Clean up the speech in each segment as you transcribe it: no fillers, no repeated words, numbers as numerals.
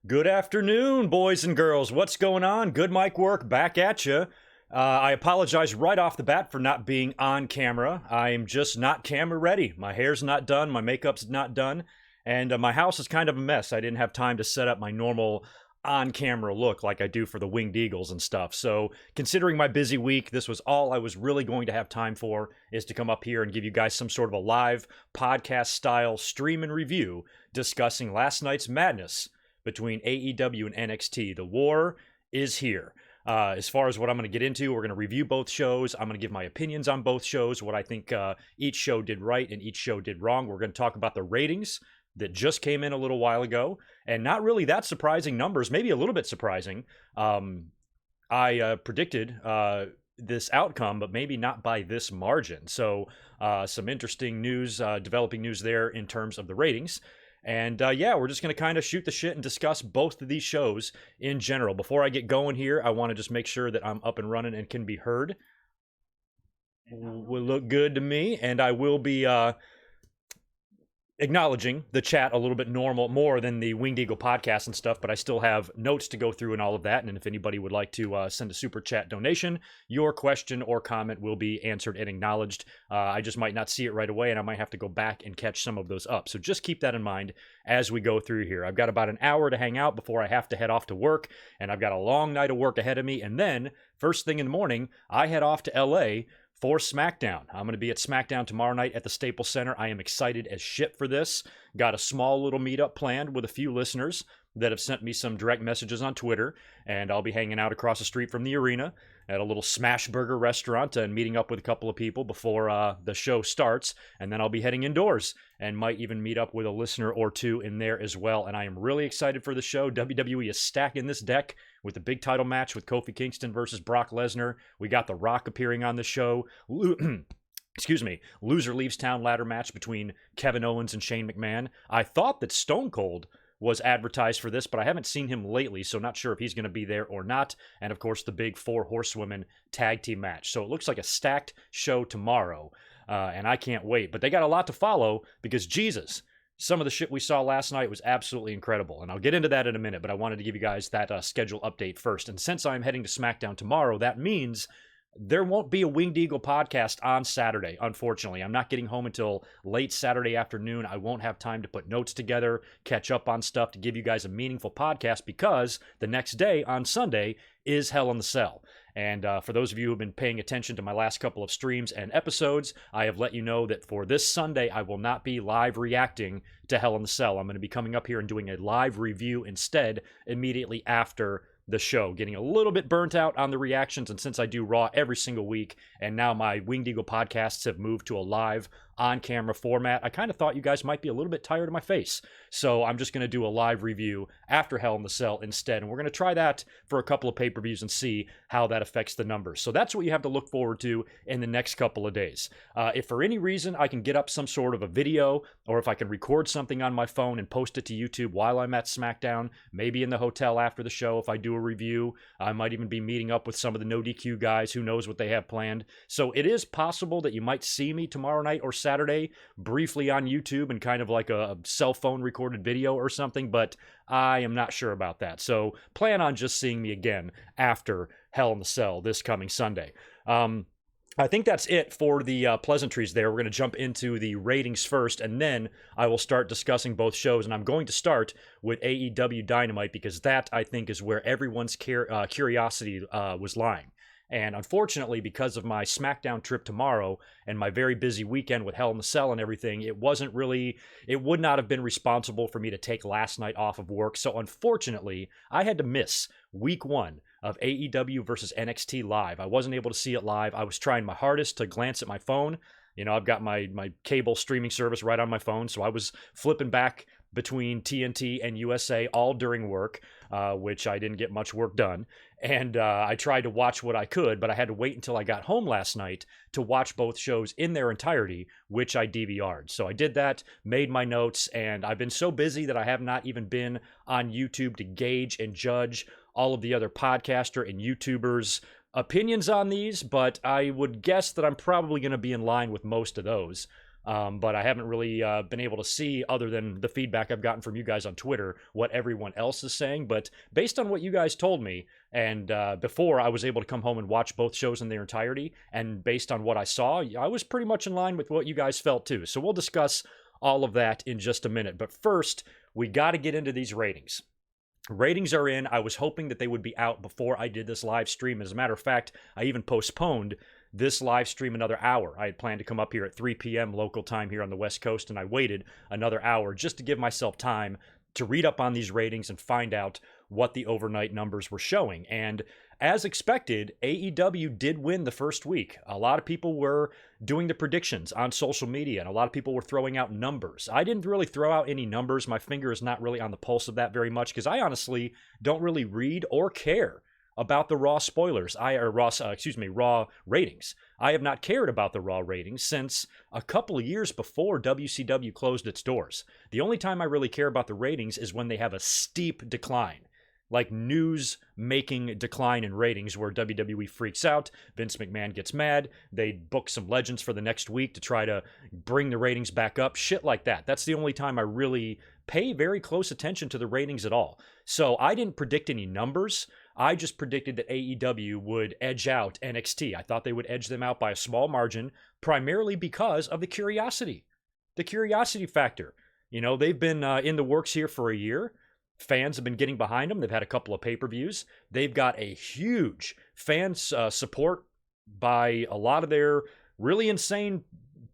Good afternoon, boys and girls. What's going on? GoodMicWork back at you. I apologize right off the bat for not being on camera. I'm just not camera ready. My hair's not done, my makeup's not done, and my house is kind of a mess. I didn't have time to set up my normal on-camera look like I do for the Winged Eagles and stuff. So, considering my busy week, this was all I was really going to have time for, is to come up here and give you guys some sort of a live podcast-style stream and review discussing last night's madness between AEW and NXT. The war is here. As far as what I'm going to get into, we're going to review both shows. I'm going to give my opinions on both shows, what I think each show did right and each show did wrong. We're going to talk about the ratings that just came in a little while ago, and not really that surprising numbers, maybe a little bit surprising. I predicted this outcome, but maybe not by this margin. So some interesting news, developing news there in terms of the ratings. And yeah, we're just going to kind of shoot the shit and discuss both of these shows in general. Before I get going here, I want to just make sure that I'm up and running and can be heard. Will look good to me, and I will be acknowledging the chat a little bit more than the Winged Eagle podcast and stuff, but I still have notes to go through and all of that. And if anybody would like to send a super chat donation, your question or comment will be answered and acknowledged. I just might not see it right away, and I might have to go back and catch some of those up. So just keep that in mind as we go through here. I've got about an hour to hang out before I have to head off to work, and I've got a long night of work ahead of me. And then first thing in the morning, I head off to LA for SmackDown. I'm going to be at SmackDown tomorrow night at the Staples Center. I am excited as shit for this. Got a small little meetup planned with a few listeners that have sent me some direct messages on Twitter, and I'll be hanging out across the street from the arena at a little smash burger restaurant and meeting up with a couple of people before the show starts, and then I'll be heading indoors and might even meet up with a listener or two in there as well. And I am really excited for the show. WWE is stacking this deck with the big title match with Kofi Kingston versus Brock Lesnar. We got The Rock appearing on the show. Excuse me, loser leaves town ladder match between Kevin Owens and Shane McMahon. I thought that Stone Cold was advertised for this, but I haven't seen him lately, so not sure if he's going to be there or not. And of course, the big 4 horsewomen tag team match. So it looks like a stacked show tomorrow, and I can't wait. But they got a lot to follow because, Jesus, some of the shit we saw last night was absolutely incredible. And I'll get into that in a minute, but I wanted to give you guys that schedule update first. And since I'm heading to SmackDown tomorrow, that means there won't be a Winged Eagle podcast on Saturday, unfortunately. I'm not getting home until late Saturday afternoon. I won't have time to put notes together, catch up on stuff to give you guys a meaningful podcast because the next day on Sunday is Hell in the Cell. And for those of you who have been paying attention to my last couple of streams and episodes, I have let you know that for this Sunday, I will not be live reacting to Hell in the Cell. I'm going to be coming up here and doing a live review instead immediately after the show, getting a little bit burnt out on the reactions. And since I do Raw every single week, and now my Winged Eagle podcasts have moved to a live on-camera format, I kind of thought you guys might be a little bit tired of my face. So I'm just going to do a live review after Hell in the Cell instead. And we're going to try that for a couple of pay-per-views and see how that affects the numbers. So that's what you have to look forward to in the next couple of days. If for any reason I can get up some sort of a video, or if I can record something on my phone and post it to YouTube while I'm at SmackDown, maybe in the hotel after the show if I do a review, I might even be meeting up with some of the No DQ guys. Who knows what they have planned. So it is possible that you might see me tomorrow night or Saturday briefly on YouTube and kind of like a cell phone recorded video or something, but I am not sure about that. So plan on just seeing me again after Hell in the Cell this coming Sunday. I think that's it for the pleasantries there. We're going to jump into the ratings first, and then I will start discussing both shows. And I'm going to start with AEW Dynamite because that, I think, is where everyone's curiosity was lying. And unfortunately, because of my SmackDown trip tomorrow and my very busy weekend with Hell in the Cell and everything, it would not have been responsible for me to take last night off of work. So unfortunately, I had to miss week 1 of AEW versus NXT live. I wasn't able to see it live. I was trying my hardest to glance at my phone. You know, I've got my cable streaming service right on my phone, so I was flipping back between TNT and USA all during work, which I didn't get much work done. And I tried to watch what I could, but I had to wait until I got home last night to watch both shows in their entirety, which I DVR'd. So I did that, made my notes, and I've been so busy that I have not even been on YouTube to gauge and judge all of the other podcaster and YouTubers' opinions on these, but I would guess that I'm probably going to be in line with most of those. But I haven't really been able to see, other than the feedback I've gotten from you guys on Twitter, what everyone else is saying. But based on what you guys told me, and before I was able to come home and watch both shows in their entirety, and based on what I saw, I was pretty much in line with what you guys felt too. So we'll discuss all of that in just a minute. But first, we got to get into these ratings. Ratings are in. I was hoping that they would be out before I did this live stream. As a matter of fact, I even postponed this live stream another hour. I had planned to come up here at 3 p.m. local time here on the West Coast, and I waited another hour just to give myself time to read up on these ratings and find out what the overnight numbers were showing. And as expected, AEW did win the first week. A lot of people were doing the predictions on social media, and a lot of people were throwing out numbers. I didn't really throw out any numbers. My finger is not really on the pulse of that very much because I honestly don't really read or care about the Raw spoilers. Raw ratings. I have not cared about the Raw ratings since a couple of years before WCW closed its doors. The only time I really care about the ratings is when they have a steep decline, like news-making decline in ratings where WWE freaks out, Vince McMahon gets mad, they book some legends for the next week to try to bring the ratings back up, shit like that. That's the only time I really pay very close attention to the ratings at all. So I didn't predict any numbers. I just predicted that AEW would edge out NXT. I thought they would edge them out by a small margin, primarily because of the curiosity factor. You know, they've been in the works here for a year. Fans have been getting behind them. They've had a couple of pay-per-views. They've got a huge fan support by a lot of their really insane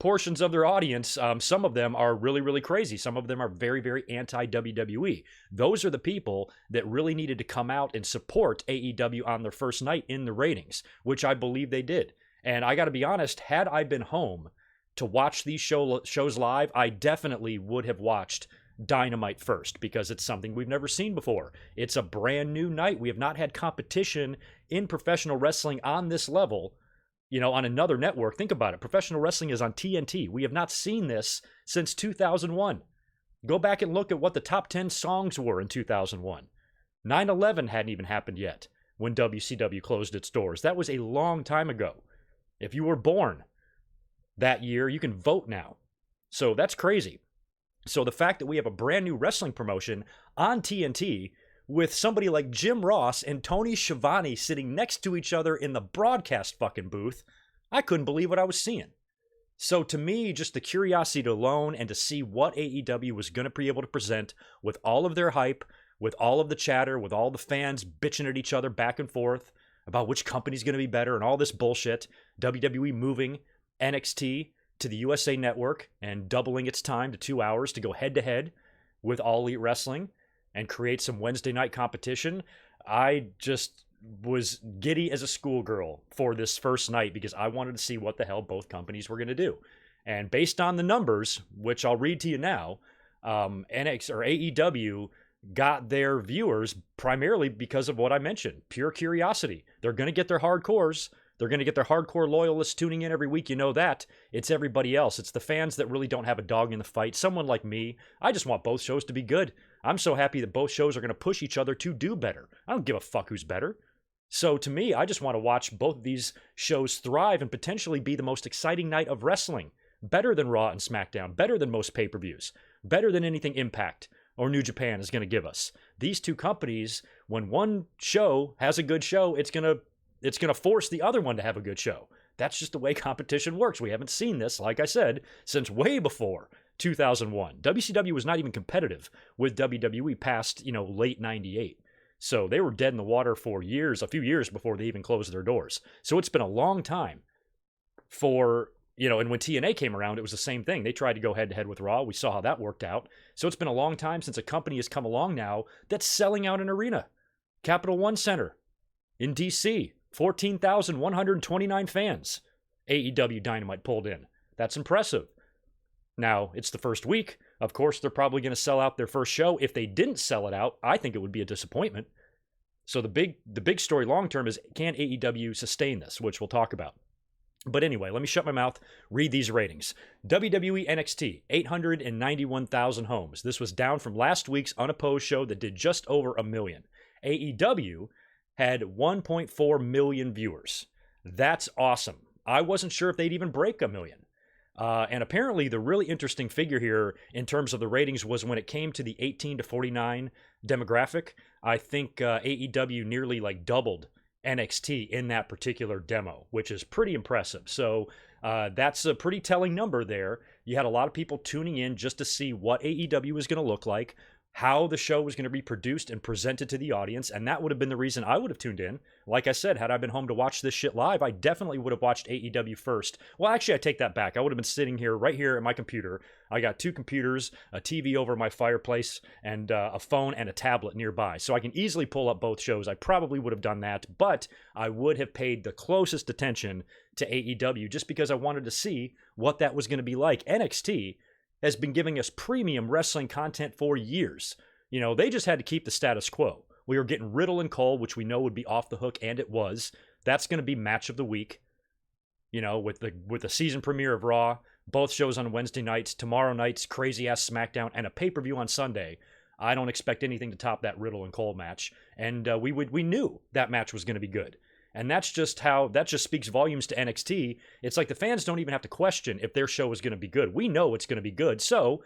portions of their audience. Some of them are really, really crazy. Some of them are very, very anti-WWE. Those are the people that really needed to come out and support AEW on their first night in the ratings, which I believe they did. And I got to be honest, had I been home to watch these shows live, I definitely would have watched Dynamite first because it's something we've never seen before. It's a brand new night. We have not had competition in professional wrestling on this level, you know, on another network. Think about it. Professional wrestling is on TNT. We have not seen this since 2001. Go back and look at what the top 10 songs were in 2001. 9/11 hadn't even happened yet when WCW closed its doors. That was a long time ago. If you were born that year, you can vote now. So that's crazy. So the fact that we have a brand new wrestling promotion on TNT with somebody like Jim Ross and Tony Schiavone sitting next to each other in the broadcast fucking booth, I couldn't believe what I was seeing. So to me, just the curiosity alone and to see what AEW was going to be able to present with all of their hype, with all of the chatter, with all the fans bitching at each other back and forth about which company's going to be better and all this bullshit, WWE moving NXT to the USA Network and doubling its time to 2 hours to go head-to-head with All Elite Wrestling and create some Wednesday night competition. I just was giddy as a schoolgirl for this first night because I wanted to see what the hell both companies were going to do. And based on the numbers, which I'll read to you now, AEW got their viewers primarily because of what I mentioned, pure curiosity. They're going to get their hardcores. They're going to get their hardcore loyalists tuning in every week. You know that. It's everybody else. It's the fans that really don't have a dog in the fight. Someone like me, I just want both shows to be good. I'm so happy that both shows are going to push each other to do better. I don't give a fuck who's better. So to me, I just want to watch both of these shows thrive and potentially be the most exciting night of wrestling. Better than Raw and SmackDown. Better than most pay-per-views. Better than anything Impact or New Japan is going to give us. These two companies, when one show has a good show, it's going to force the other one to have a good show. That's just the way competition works. We haven't seen this, like I said, since way before 2001. WCW was not even competitive with WWE past, late 98. So they were dead in the water for years, a few years before they even closed their doors. So it's been a long time for, and when TNA came around, it was the same thing. They tried to go head-to-head with Raw. We saw how that worked out. So it's been a long time since a company has come along now that's selling out an arena. Capital One Center in D.C., 14,129 fans. AEW Dynamite pulled in. That's impressive. Now, it's the first week. Of course, they're probably going to sell out their first show. If they didn't sell it out, I think it would be a disappointment. So the big story long term is, can AEW sustain this, which we'll talk about. But anyway, let me shut my mouth, read these ratings. WWE NXT, 891,000 homes. This was down from last week's unopposed show that did just over 1 million. AEW had 1.4 million viewers. That's awesome. I wasn't sure if they'd even break 1 million. And apparently, the really interesting figure here in terms of the ratings was when it came to the 18 to 49 demographic. I think AEW nearly like doubled NXT in that particular demo, which is pretty impressive. So that's a pretty telling number there. You had a lot of people tuning in just to see what AEW was going to look like, how the show was going to be produced and presented to the audience, and that would have been the reason I would have tuned in. Like I said, had I been home to watch this shit live, I definitely would have watched AEW first. Well, actually, I take that back. I would have been sitting here, right here at my computer. I got 2 computers, a TV over my fireplace, and a phone and a tablet nearby. So I can easily pull up both shows. I probably would have done that, but I would have paid the closest attention to AEW just because I wanted to see what that was going to be like. NXT has been giving us premium wrestling content for years. You know, they just had to keep the status quo. We were getting Riddle and Cole, which we know would be off the hook, and it was. That's going to be match of the week. You know, with the season premiere of Raw, both shows on Wednesday nights, tomorrow night's crazy-ass SmackDown, and a pay-per-view on Sunday. I don't expect anything to top that Riddle and Cole match. And we knew that match was going to be good. And that just speaks volumes to NXT. It's like the fans don't even have to question if their show is going to be good. We know it's going to be good. So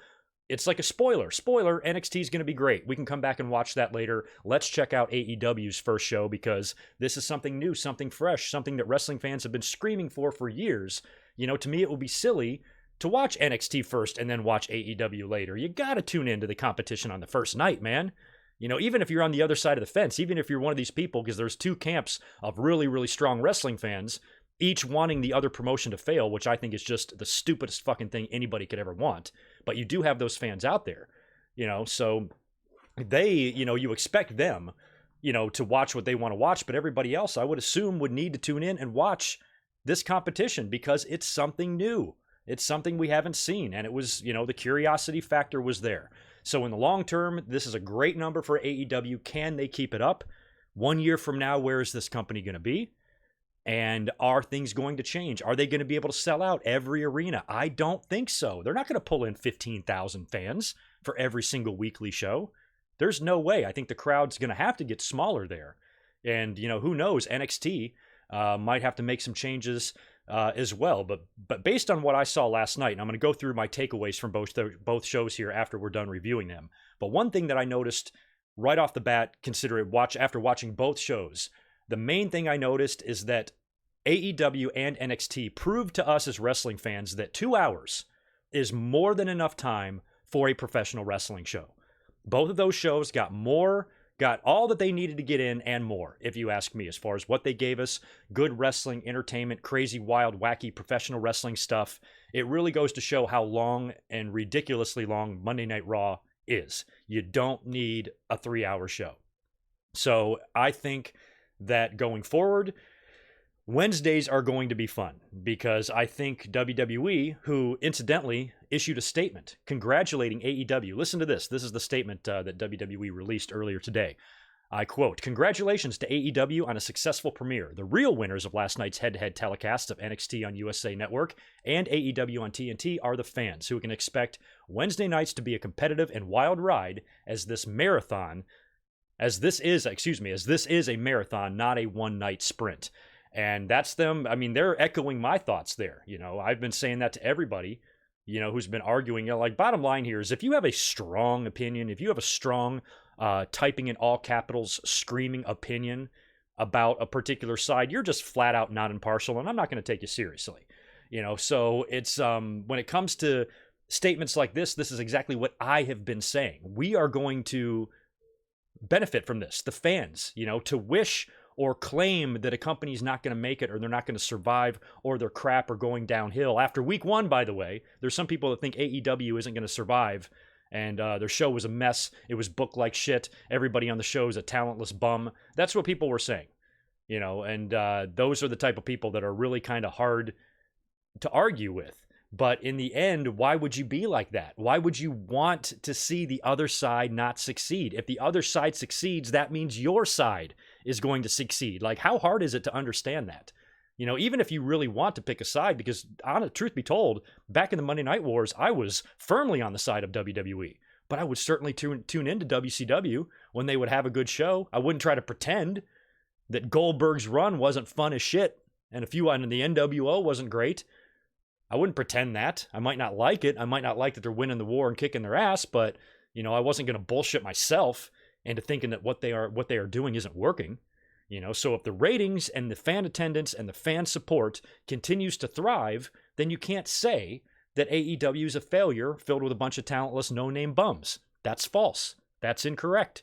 it's like a spoiler. Spoiler, NXT is going to be great. We can come back and watch that later. Let's check out AEW's first show because this is something new, something fresh, something that wrestling fans have been screaming for years. You know, to me, it would be silly to watch NXT first and then watch AEW later. You got to tune into the competition on the first night, man. You know, even if you're on the other side of the fence, even if you're one of these people, because there's 2 camps of really, really strong wrestling fans, each wanting the other promotion to fail, which I think is just the stupidest fucking thing anybody could ever want. But you do have those fans out there, you know, so they, you know, you expect them, you know, to watch what they want to watch, but everybody else, I would assume, would need to tune in and watch this competition because it's something new. It's something we haven't seen, and it was, you know, the curiosity factor was there. So in the long term, this is a great number for AEW. Can they keep it up? 1 year from now, where is this company going to be? And are things going to change? Are they going to be able to sell out every arena? I don't think so. They're not going to pull in 15,000 fans for every single weekly show. There's no way. I think the crowd's going to have to get smaller there. And, you know, who knows? NXT might have to make some changes as well. But based on what I saw last night, and I'm going to go through my takeaways from both shows here after we're done reviewing them. But one thing that I noticed right off the bat, after watching both shows, the main thing I noticed is that AEW and NXT proved to us as wrestling fans that 2 hours is more than enough time for a professional wrestling show. Both of those shows got all that they needed to get in and more, if you ask me, as far as what they gave us. Good wrestling, entertainment, crazy, wild, wacky, professional wrestling stuff. It really goes to show how long and ridiculously long Monday Night Raw is. You don't need a 3-hour show. So I think that going forward, Wednesdays are going to be fun because I think WWE, who incidentally issued a statement congratulating AEW. Listen to this. This is the statement that WWE released earlier today. I quote, "Congratulations to AEW on a successful premiere. The real winners of last night's head-to-head telecasts of NXT on USA Network and AEW on TNT are the fans who can expect Wednesday nights to be a competitive and wild ride as this is a marathon, not a one-night sprint." And that's them. I mean, they're echoing my thoughts there. You know, I've been saying that to everybody, you know, who's been arguing. You know, like, bottom line here is if you have a strong opinion, if you have a strong typing in all capitals, screaming opinion about a particular side, you're just flat out not impartial, and I'm not going to take you seriously. You know, so it's when it comes to statements like this is exactly what I have been saying. We are going to benefit from this, the fans, you know, to wish or claim that a company's not going to make it or they're not going to survive or they're crap or going downhill. After week 1, by the way, there's some people that think AEW isn't going to survive and their show was a mess. It was booked like shit. Everybody on the show is a talentless bum. That's what people were saying, you know, and those are the type of people that are really kind of hard to argue with. But in the end, why would you be like that? Why would you want to see the other side not succeed? If the other side succeeds, that means your side is going to succeed. Like, how hard is it to understand that? You know, even if you really want to pick a side, because truth be told, back in the Monday Night Wars, I was firmly on the side of WWE. But I would certainly tune into WCW when they would have a good show. I wouldn't try to pretend that Goldberg's run wasn't fun as shit, and a few on the NWO wasn't great. I wouldn't pretend that. I might not like it. I might not like that they're winning the war and kicking their ass, but I wasn't going to bullshit myself into thinking that what they are doing isn't working. So if the ratings and the fan attendance and the fan support continues to thrive, then you can't say that AEW is a failure filled with a bunch of talentless no-name bums. That's false. That's incorrect.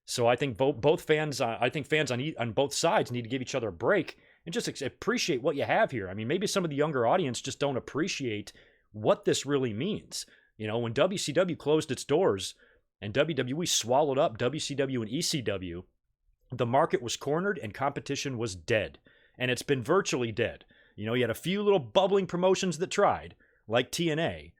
So I think both fans, I think fans on both sides need to give each other a break and just appreciate what you have here. I mean, maybe some of the younger audience just don't appreciate what this really means. When WCW closed its doors and WWE swallowed up WCW and ECW, the market was cornered and competition was dead. And it's been virtually dead. You had a few little bubbling promotions that tried, like TNA,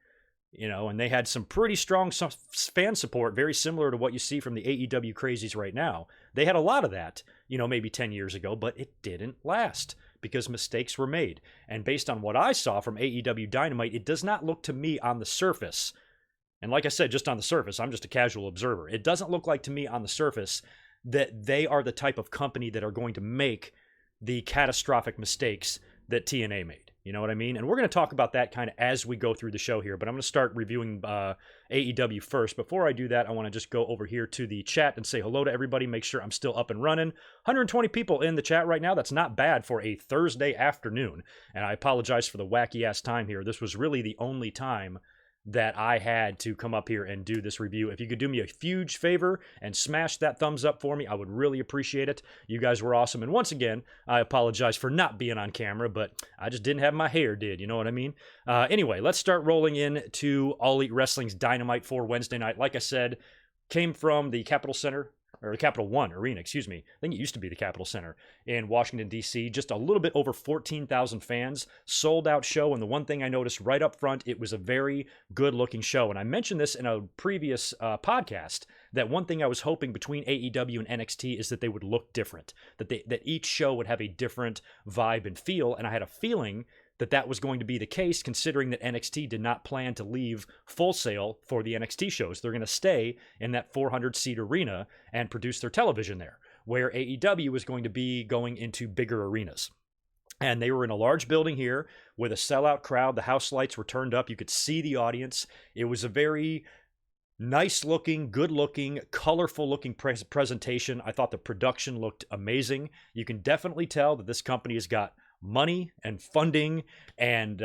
and they had some pretty strong fan support, very similar to what you see from the AEW crazies right now. They had a lot of that, maybe 10 years ago, but it didn't last because mistakes were made. And based on what I saw from AEW Dynamite, it does not look to me on the surface, and like I said, just on the surface, I'm just a casual observer. It doesn't look like to me on the surface that they are the type of company that are going to make the catastrophic mistakes that TNA made. You know what I mean? And we're going to talk about that kind of as we go through the show here, but I'm going to start reviewing AEW first. Before I do that, I want to just go over here to the chat and say hello to everybody, make sure I'm still up and running. 120 people in the chat right now. That's not bad for a Thursday afternoon. And I apologize for the wacky-ass time here. This was really the only time that I had to come up here and do this review. If you could do me a huge favor and smash that thumbs up for me, I would really appreciate it. You guys were awesome. And once again, I apologize for not being on camera, but I just didn't have my hair did. You know what I mean? Anyway, let's start rolling in to All Elite Wrestling's Dynamite for Wednesday night. Like I said, came from the Capitol Center, or the Capital One Arena, excuse me. I think it used to be the Capitol Center in Washington, D.C. Just a little bit over 14,000 fans, sold out show. And the one thing I noticed right up front, it was a very good looking show. And I mentioned this in a previous podcast, that one thing I was hoping between AEW and NXT is that they would look different, that each show would have a different vibe and feel. And I had a feeling that was going to be the case, considering that NXT did not plan to leave Full Sail for the NXT shows. They're going to stay in that 400-seat arena and produce their television there, where AEW was going to be going into bigger arenas. And they were in a large building here with a sellout crowd. The house lights were turned up. You could see the audience. It was a very nice-looking, good-looking, colorful-looking presentation. I thought the production looked amazing. You can definitely tell that this company has got money and funding and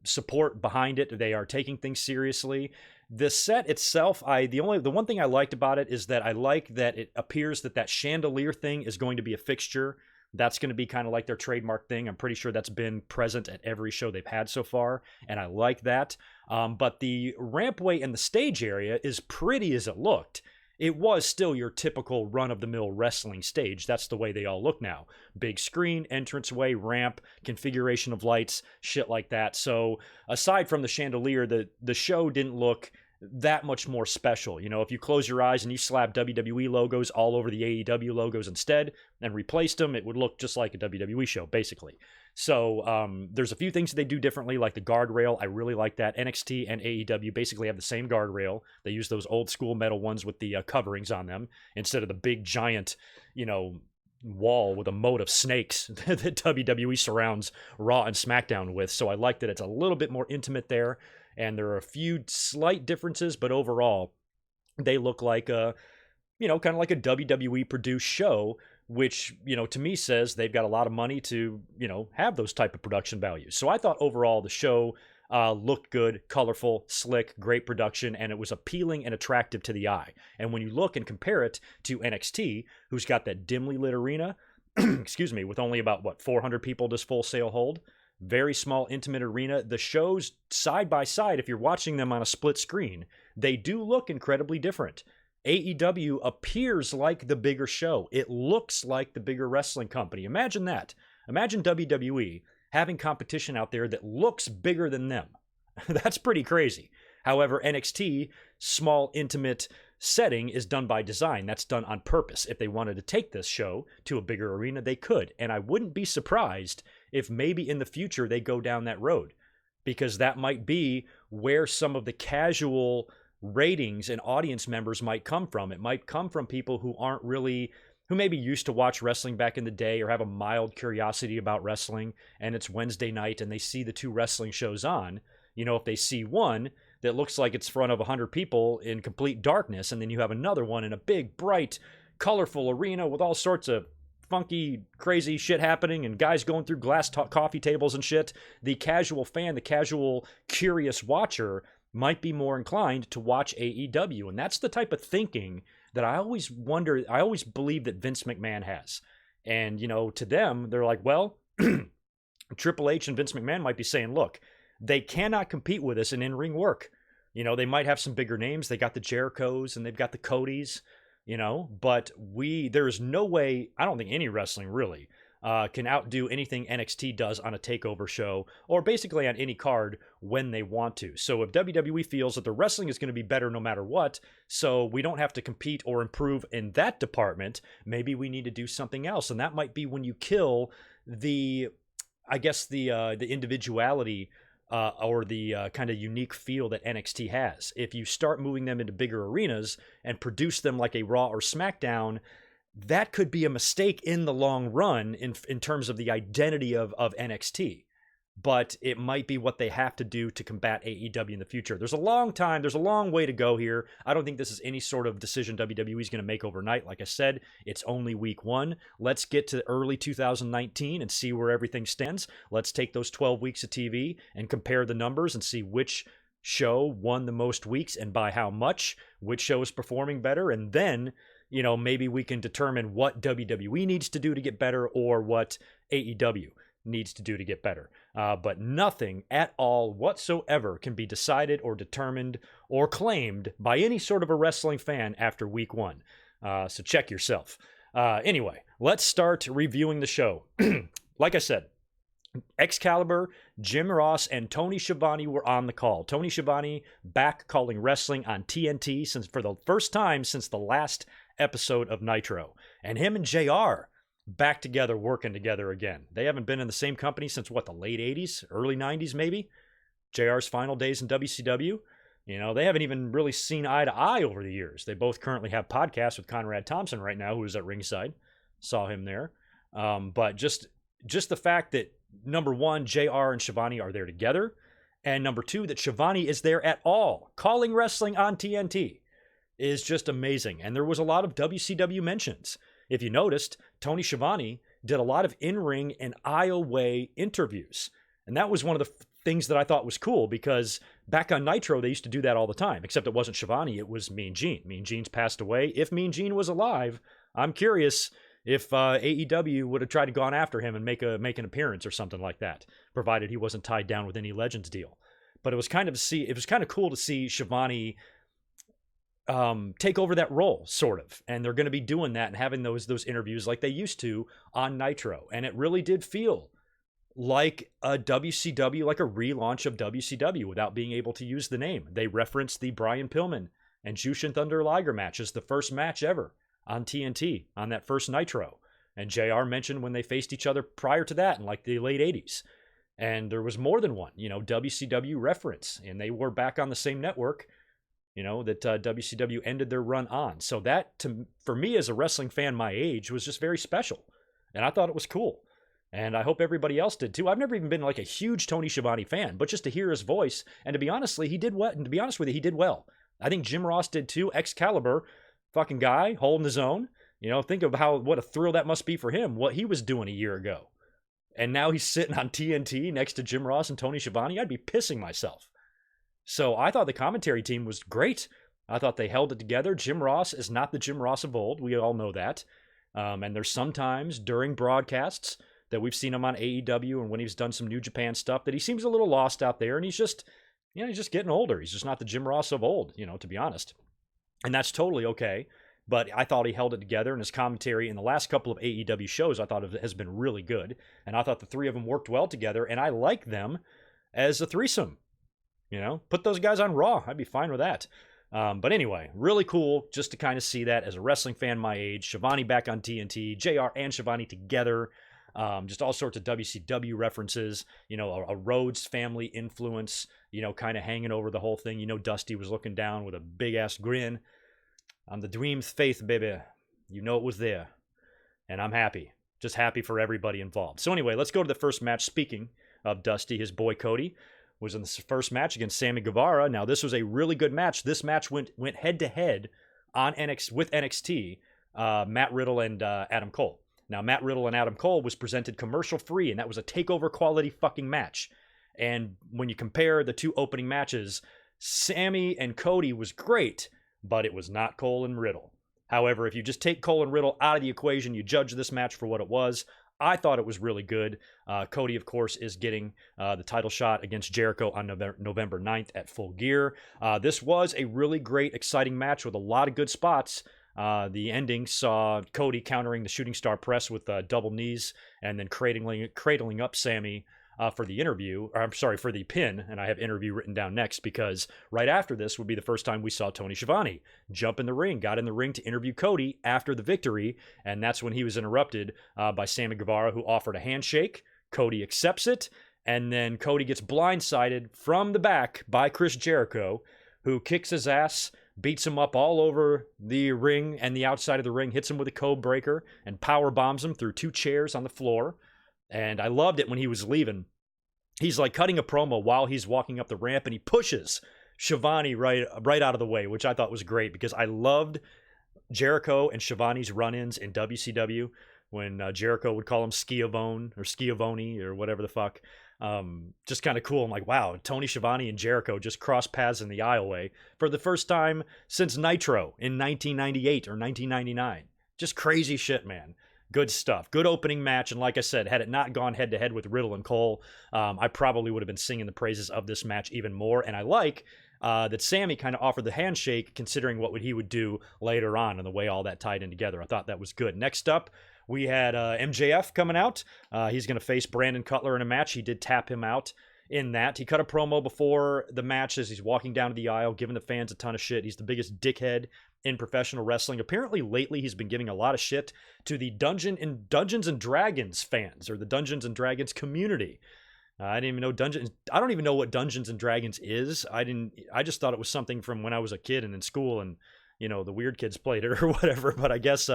support behind it. They are taking things seriously. The set itself, the one thing I liked about it is that I like that it appears that chandelier thing is going to be a fixture. That's going to be kind of like their trademark thing. I'm pretty sure that's been present at every show they've had so far, and I like that. But the rampway and the stage area, as pretty as it looked, it was still your typical run-of-the-mill wrestling stage. That's the way they all look now. Big screen, entranceway, ramp, configuration of lights, shit like that. So aside from the chandelier, the show didn't look that much more special. If you close your eyes and you slap WWE logos all over the AEW logos instead and replaced them, it would look just like a WWE show, basically. So there's a few things that they do differently, like the guardrail. I really like that. NXT and AEW basically have the same guardrail. They use those old school metal ones with the coverings on them instead of the big giant, wall with a moat of snakes that WWE surrounds Raw and SmackDown with. So I like that it's a little bit more intimate there. And there are a few slight differences, but overall, they look like kind of like a WWE produced show, which, to me says they've got a lot of money to, have those type of production values. So I thought overall the show looked good, colorful, slick, great production, and it was appealing and attractive to the eye. And when you look and compare it to NXT, who's got that dimly lit arena, excuse me, with only about, 400 people does Full Sail hold? Very small, intimate arena. The shows side by side, if you're watching them on a split screen, they do look incredibly different. AEW appears like the bigger show. It looks like the bigger wrestling company. Imagine that. Imagine WWE having competition out there that looks bigger than them. That's pretty crazy. However, NXT, small, intimate setting is done by design. That's done on purpose. If they wanted to take this show to a bigger arena, they could. And I wouldn't be surprised if maybe in the future they go down that road, because that might be where some of the casual ratings and audience members might come from. It might come from people who who maybe used to watch wrestling back in the day or have a mild curiosity about wrestling, and it's Wednesday night and they see the two wrestling shows on, if they see one that looks like it's in front of 100 people in complete darkness, and then you have another one in a big, bright, colorful arena with all sorts of funky, crazy shit happening and guys going through glass coffee tables and shit, the casual fan, the casual, curious watcher might be more inclined to watch AEW. And that's the type of thinking that I always believe that Vince McMahon has. And, to them, they're like, well, Triple H and Vince McMahon might be saying, look, they cannot compete with us in in-ring work. They might have some bigger names. They got the Jerichos and they've got the Codys, but there is no way, I don't think any wrestling really can outdo anything NXT does on a takeover show or basically on any card when they want to. So if WWE feels that the wrestling is going to be better no matter what, so we don't have to compete or improve in that department, maybe we need to do something else. And that might be when you kill the individuality or the kind of unique feel that NXT has. If you start moving them into bigger arenas and produce them like a Raw or SmackDown, that could be a mistake in the long run in terms of the identity of NXT. But it might be what they have to do to combat AEW in the future. There's a long way to go here. I don't think this is any sort of decision WWE is going to make overnight. Like I said, it's only week 1. Let's get to early 2019 and see where everything stands. Let's take those 12 weeks of TV and compare the numbers and see which show won the most weeks and by how much, which show is performing better, and then maybe we can determine what WWE needs to do to get better or what AEW needs to do to get better. But nothing at all whatsoever can be decided or determined or claimed by any sort of a wrestling fan after week 1. So check yourself. Anyway, let's start reviewing the show. Like I said, Excalibur, Jim Ross, and Tony Schiavone were on the call. Tony Schiavone back calling wrestling on TNT for the first time since the last episode of Nitro. And him and JR back together, working together again. They haven't been in the same company since the late 80s, early 90s maybe? JR's final days in WCW. They haven't even really seen eye to eye over the years. They both currently have podcasts with Conrad Thompson right now, who is at ringside. Saw him there. But just the fact that, number one, JR and Schiavone are there together, and number two, that Schiavone is there at all, calling wrestling on TNT, is just amazing. And there was a lot of WCW mentions. If you noticed, Tony Schiavone did a lot of in-ring and aisle-way interviews. And that was one of the things that I thought was cool, because back on Nitro, they used to do that all the time, except it wasn't Schiavone, it was Mean Gene. Mean Gene's passed away. If Mean Gene was alive, I'm curious if AEW would have tried to gone after him and make an appearance or something like that, provided he wasn't tied down with any Legends deal. But it was kind of cool to see Schiavone take over that role, sort of. And they're going to be doing that and having those interviews like they used to on Nitro. And it really did feel like a WCW, like a relaunch of WCW without being able to use the name. They referenced the Brian Pillman and Jushin Thunder Liger match as the first match ever on TNT on that first Nitro. And JR mentioned when they faced each other prior to that in like the late 80s. And there was more than one, WCW reference. And they were back on the same network, that WCW ended their run on. So that, for me as a wrestling fan my age, was just very special. And I thought it was cool. And I hope everybody else did too. I've never even been like a huge Tony Schiavone fan, but just to hear his voice, and to be honest with you, he did well. I think Jim Ross did too. Excalibur, fucking guy, holding his own. Think of what a thrill that must be for him, what he was doing a year ago. And now he's sitting on TNT next to Jim Ross and Tony Schiavone. I'd be pissing myself. So I thought the commentary team was great. I thought they held it together. Jim Ross is not the Jim Ross of old. We all know that. And there's sometimes during broadcasts that we've seen him on AEW and when he's done some New Japan stuff that he seems a little lost out there. And he's just getting older. He's just not the Jim Ross of old, to be honest. And that's totally okay. But I thought he held it together, and his commentary in the last couple of AEW shows I thought has been really good. And I thought the three of them worked well together, and I like them as a threesome. Put those guys on Raw. I'd be fine with that. But anyway, really cool just to kind of see that as a wrestling fan my age. Schiavone back on TNT, JR and Schiavone together. Just all sorts of WCW references, a Rhodes family influence, kind of hanging over the whole thing. Dusty was looking down with a big-ass grin. I'm the Dream's faith, baby. It was there. And I'm happy. Just happy for everybody involved. So anyway, let's go to the first match. Speaking of Dusty, his boy Cody was in the first match against Sammy Guevara. Now, this was a really good match. This match went head-to-head on with NXT, Matt Riddle and Adam Cole. Now, Matt Riddle and Adam Cole was presented commercial-free, and that was a takeover quality fucking match. And when you compare the two opening matches, Sammy and Cody was great, but it was not Cole and Riddle. However, if you just take Cole and Riddle out of the equation, you judge this match for what it was. I thought it was really good. Cody, of course, is getting the title shot against Jericho on November 9th at Full Gear. This was a really great, exciting match with a lot of good spots. The ending saw Cody countering the shooting star press with double knees and then cradling up Sammy for the for the pin, and I have interview written down next because right after this would be the first time we saw Tony Schiavone got in the ring to interview Cody after the victory, and that's when he was interrupted by Sammy Guevara, who offered a handshake. Cody accepts it, and then Cody gets blindsided from the back by Chris Jericho, who kicks his ass, beats him up all over the ring and the outside of the ring, hits him with a code breaker, and power bombs him through two chairs on the floor. And I loved it when he was leaving. He's like cutting a promo while he's walking up the ramp, and he pushes Schiavone right out of the way, which I thought was great because I loved Jericho and Schiavone's run-ins in WCW when Jericho would call him Schiavone or whatever the fuck. Just kind of cool. I'm like, wow, Tony Schiavone and Jericho just crossed paths in the aisleway for the first time since Nitro in 1998 or 1999. Just crazy shit, man. Good stuff. Good opening match. And like I said, had it not gone head-to-head with Riddle and Cole, I probably would have been singing the praises of this match even more. And I like that Sammy kind of offered the handshake considering what he would do later on and the way all that tied in together. I thought that was good. Next up, we had MJF coming out. He's going to face Brandon Cutler in a match. He did tap him out in that. He cut a promo before the match as he's walking down to the aisle, giving the fans a ton of shit. He's the biggest dickhead in professional wrestling. Apparently, lately, he's been giving a lot of shit to the Dungeons and Dragons fans, or the Dungeons and Dragons community. I didn't even know I don't even know what Dungeons and Dragons is. I just thought it was something from when I was a kid and in school, and the weird kids played it or whatever, but I guess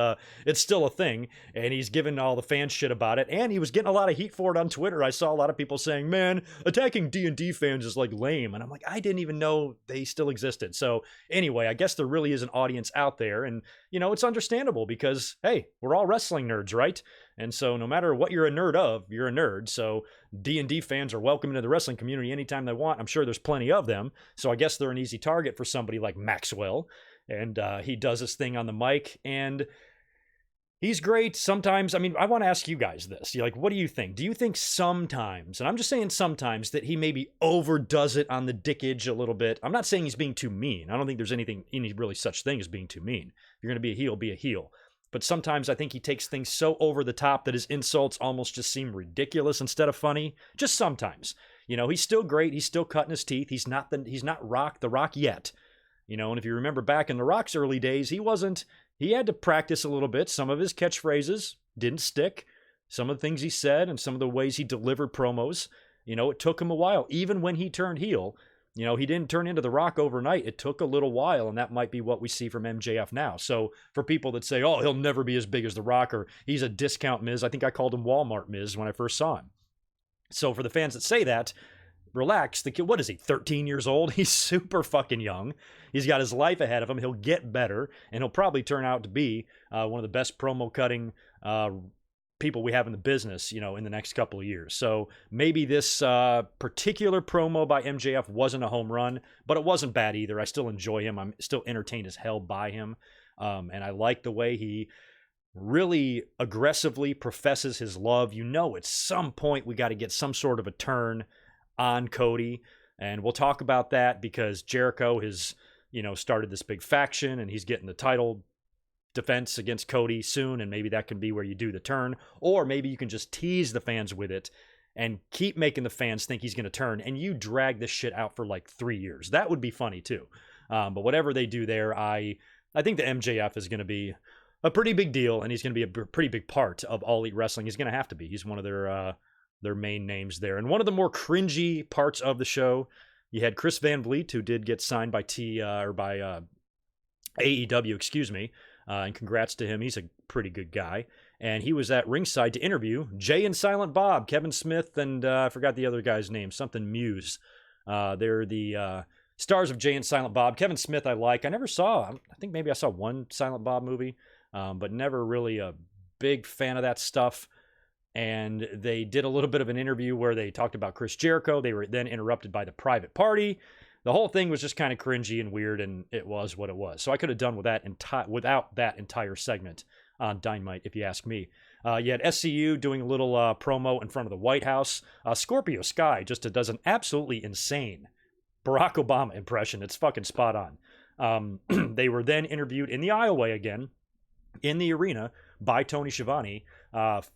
it's still a thing, and he's giving all the fans shit about it, and he was getting a lot of heat for it on Twitter. I saw a lot of people saying, man, attacking D&D fans is like lame, and I'm like, I didn't even know they still existed. So anyway, I guess there really is an audience out there, and it's understandable because, hey, we're all wrestling nerds, right? And so no matter what you're a nerd of, you're a nerd. So D&D fans are welcome into the wrestling community anytime they want. I'm sure there's plenty of them, so I guess they're an easy target for somebody like Maxwell. And he does his thing on the mic, and he's great. Sometimes, I want to ask you guys this. What do you think? Do you think sometimes, and I'm just saying sometimes, that he maybe overdoes it on the dickage a little bit? I'm not saying he's being too mean. I don't think there's any really such thing as being too mean. If you're going to be a heel, be a heel. But sometimes I think he takes things so over the top that his insults almost just seem ridiculous instead of funny. Just sometimes. He's still great. He's still cutting his teeth. He's not the Rock yet. And if you remember back in The Rock's early days, he had to practice a little bit. Some of his catchphrases didn't stick. Some of the things he said and some of the ways he delivered promos, it took him a while. Even when he turned heel, he didn't turn into The Rock overnight. It took a little while, and that might be what we see from MJF now. So for people that say, oh, he'll never be as big as The Rock, or he's a discount Miz, I think I called him Walmart Miz when I first saw him. So for the fans that say that, relax. The kid, what is he, 13 years old? He's super fucking young. He's got his life ahead of him. He'll get better, and he'll probably turn out to be one of the best promo cutting people we have in the business, in the next couple of years. So maybe this particular promo by MJF wasn't a home run, but it wasn't bad either. I still enjoy him. I'm still entertained as hell by him. And I like the way he really aggressively professes his love. At some point we got to get some sort of a turn on Cody, and we'll talk about that because Jericho has, started this big faction, and he's getting the title defense against Cody soon, and maybe that can be where you do the turn, or maybe you can just tease the fans with it and keep making the fans think he's going to turn, and you drag this shit out for like 3 years. That would be funny too. But whatever they do there, I think the MJF is going to be a pretty big deal, and he's going to be a pretty big part of All Elite Wrestling. He's going to have to be. He's one of their main names there. And one of the more cringy parts of the show, you had Chris Van Vleet, who did get signed by AEW, and congrats to him. He's a pretty good guy. and he was at ringside to interview Jay and Silent Bob, Kevin Smith, and I forgot the other guy's name, something Muse. They're the stars of Jay and Silent Bob. Kevin Smith I like. I never saw, I think maybe I saw one Silent Bob movie, but never really a big fan of that stuff. And they did a little bit of an interview where they talked about Chris Jericho. They were then interrupted by the Private Party. The whole thing was just kind of cringy and weird, and it was what it was. So I could have done with that without that entire segment on Dynamite, if you ask me. You had SCU doing a little promo in front of the White House. Scorpio Sky just does an absolutely insane Barack Obama impression. It's fucking spot on. They were then interviewed in the aisleway again, in the arena, by Tony Schiavone.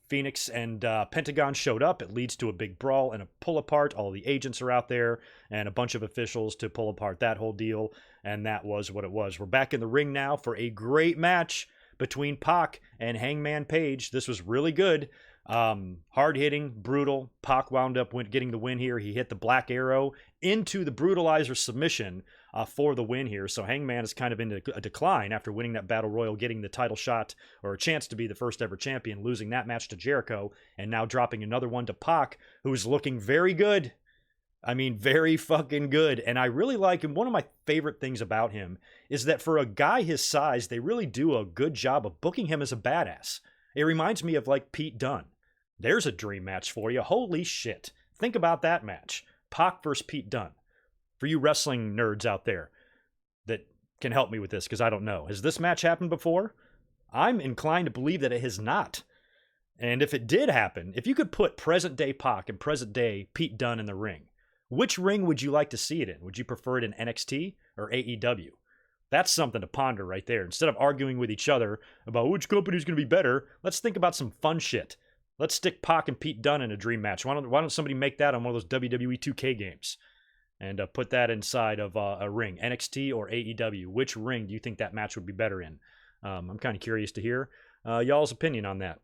Phoenix and Pentagon showed up. It leads to a big brawl and a pull apart. All the agents are out there and a bunch of officials to pull apart that whole deal. And that was what it was. We're back in the ring now for a great match between Pac and Hangman Page. This was really good. Hard hitting, brutal. Pac wound up getting the win here. He hit the Black Arrow into the Brutalizer submission for the win here. So Hangman is kind of in a decline after winning that Battle Royal, getting the title shot or a chance to be the first ever champion, losing that match to Jericho, and now dropping another one to Pac, who's looking very good. I mean, very fucking good. And I really like him. One of my favorite things about him is that for a guy his size, they really do a good job of booking him as a badass. It reminds me of like Pete Dunne. There's a dream match for you. Holy shit. Think about that match. Pac versus Pete Dunne. For you wrestling nerds out there that can help me with this, because I don't know. Has this match happened before? I'm inclined to believe that it has not. And if it did happen, if you could put present day Pac and present day Pete Dunne in the ring, which ring would you like to see it in? Would you prefer it in NXT or AEW? That's something to ponder right there. Instead of arguing with each other about which company's going to be better, let's think about some fun shit. Let's stick Pac and Pete Dunne in a dream match. Why don't somebody make that on one of those WWE 2K games and put that inside of a ring, NXT or AEW? Which ring do you think that match would be better in? I'm kind of curious to hear y'all's opinion on that.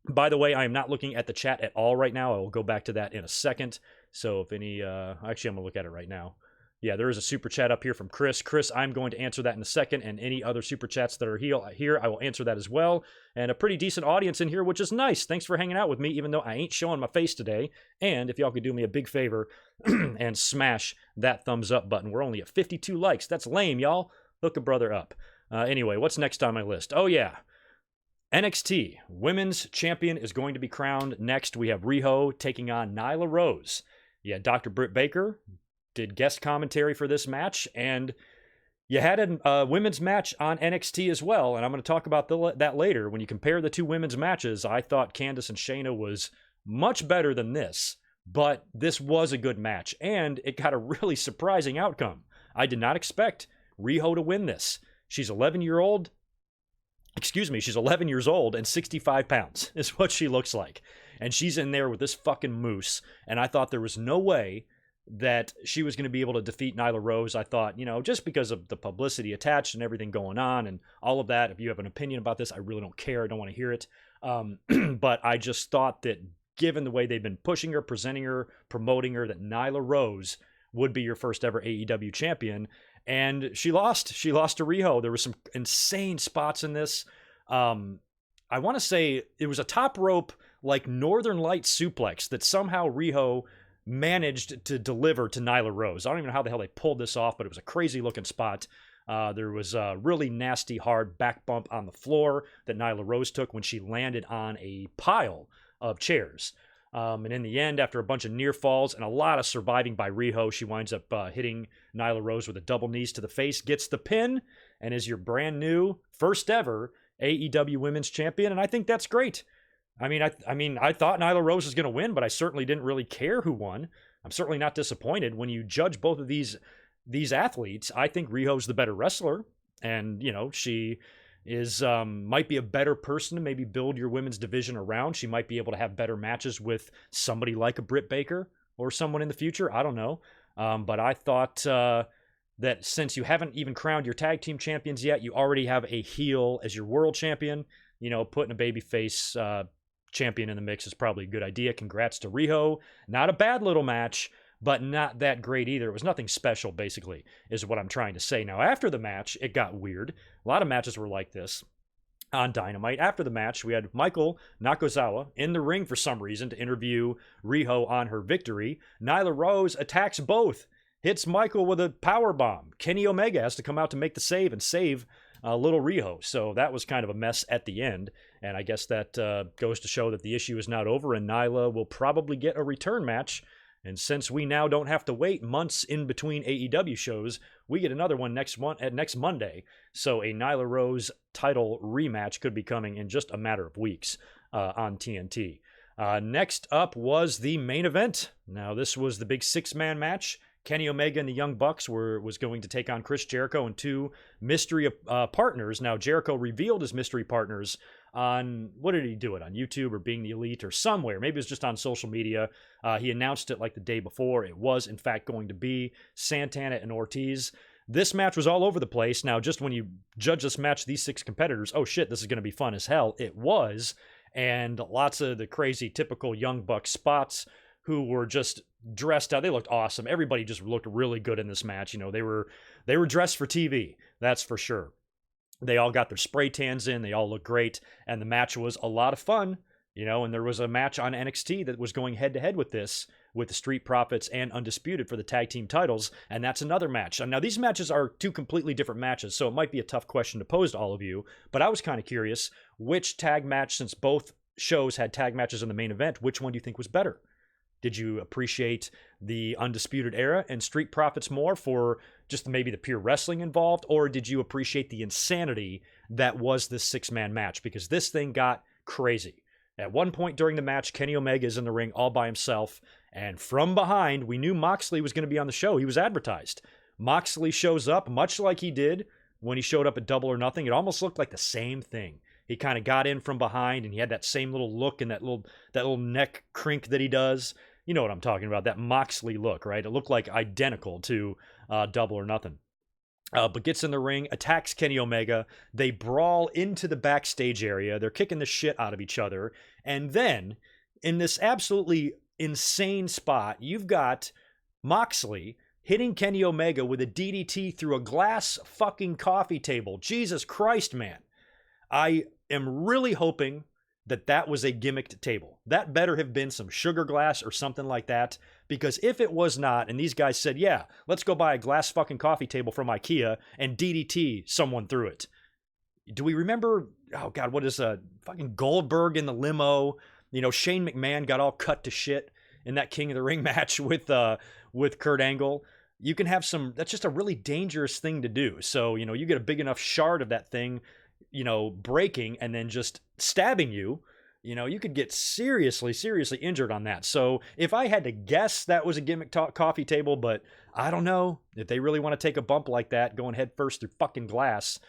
By the way, I am not looking at the chat at all right now. I will go back to that in a second. So if any, actually I'm gonna look at it right now. Yeah, there is a super chat up here from Chris. Chris, I'm going to answer that in a second, and any other super chats that are here, I will answer that as well. And a pretty decent audience in here, which is nice. Thanks for hanging out with me, even though I ain't showing my face today. And if y'all could do me a big favor and smash that thumbs up button. We're only at 52 likes. That's lame, y'all. Hook a brother up. Anyway, what's next on my list? Oh, yeah. NXT Women's Champion is going to be crowned next. We have Riho taking on Nyla Rose. Yeah, Dr. Britt Baker did guest commentary for this match, and you had a women's match on NXT as well, and I'm going to talk about that later. When you compare the two women's matches, I thought Candice and Shayna was much better than this, but this was a good match, and it got a really surprising outcome. I did not expect Riho to win this. She's 11 years old and 65 pounds is what she looks like. And she's in there with this fucking moose, and I thought there was no way that she was going to be able to defeat Nyla Rose. I thought, just because of the publicity attached and everything going on and all of that, if you have an opinion about this, I really don't care. I don't want to hear it. But I just thought that given the way they've been pushing her, presenting her, promoting her, that Nyla Rose would be your first ever AEW champion. And she lost. She lost to Riho. There were some insane spots in this. I want to say it was a top rope, like Northern Light suplex that somehow Riho managed to deliver to Nyla Rose. I don't even know how the hell they pulled this off, but it was a crazy looking spot. There was a really nasty, hard back bump on the floor that Nyla Rose took when she landed on a pile of chairs. And in the end, after a bunch of near falls and a lot of surviving by Riho, she winds up hitting Nyla Rose with a double knees to the face, gets the pin, and is your brand new, first ever AEW Women's Champion. And I think that's great. I mean, I thought Nyla Rose was going to win, but I certainly didn't really care who won. I'm certainly not disappointed. When you judge both of these athletes, I think Riho's the better wrestler, and she is might be a better person to maybe build your women's division around. She might be able to have better matches with somebody like a Britt Baker or someone in the future. I don't know, but I thought that since you haven't even crowned your tag team champions yet, you already have a heel as your world champion. Putting a babyface champion in the mix is probably a good idea. Congrats to Riho. Not a bad little match, but not that great either. It was nothing special, basically, is what I'm trying to say. Now, after the match, it got weird. A lot of matches were like this. on Dynamite. After the match, we had Michael Nakazawa in the ring for some reason to interview Riho on her victory. Nyla Rose attacks both, hits Michael with a power bomb. Kenny Omega has to come out to make the save and save little Riho. So that was kind of a mess at the end. And I guess that goes to show that the issue is not over, and Nyla will probably get a return match. And since we now don't have to wait months in between AEW shows, we get another one next Monday. So a Nyla Rose title rematch could be coming in just a matter of weeks on TNT. Next up was the main event. Now, this was the big six-man match. Kenny Omega and the Young Bucks was going to take on Chris Jericho and two mystery partners. Now, Jericho revealed his mystery partners on, what did he do it, on YouTube or Being the Elite or somewhere? Maybe it was just on social media. He announced it like the day before. It was, in fact, going to be Santana and Ortiz. This match was all over the place. Now, just when you judge this match, these six competitors, oh shit, this is going to be fun as hell. It was. And lots of the crazy, typical Young Bucks spots who were just dressed out. They looked awesome. Everybody just looked really good in this match. You know, they were dressed for TV. That's for sure. They all got their spray tans in. They all looked great. And the match was a lot of fun. You know, and there was a match on NXT that was going head-to-head with this, with the Street Profits and Undisputed for the tag team titles, and that's another match. Now, these matches are two completely different matches, so it might be a tough question to pose to all of you, but I was kind of curious, which tag match, since both shows had tag matches in the main event, which one do you think was better? Did you appreciate the Undisputed Era and Street Profits more for just maybe the pure wrestling involved, or did you appreciate the insanity that was this six-man match? Because this thing got crazy. At one point during the match, Kenny Omega is in the ring all by himself, and from behind, we knew Moxley was going to be on the show. He was advertised. Moxley shows up, much like he did when he showed up at Double or Nothing. It almost looked like the same thing. He kind of got in from behind, and he had that same little look and that little neck crink that he does. You know what I'm talking about, that Moxley look, right? It looked like identical to Double or Nothing. But gets in the ring, attacks Kenny Omega. They brawl into the backstage area. They're kicking the shit out of each other. And then, in this absolutely insane spot, you've got Moxley hitting Kenny Omega with a DDT through a glass fucking coffee table. Jesus Christ, man. I am really hoping that was a gimmicked table. That better have been some sugar glass or something like that, because if it was not, and these guys said, yeah, let's go buy a glass fucking coffee table from IKEA and DDT someone through it. Do we remember, oh God, what is fucking Goldberg in the limo? You know, Shane McMahon got all cut to shit in that King of the Ring match with Kurt Angle. You can have that's just a really dangerous thing to do. So, you know, you get a big enough shard of that thing, you know, breaking and then just stabbing you, you know, you could get seriously injured on that. So if I had to guess, that was a gimmick coffee table, but I don't know if they really want to take a bump like that going head first through fucking glass.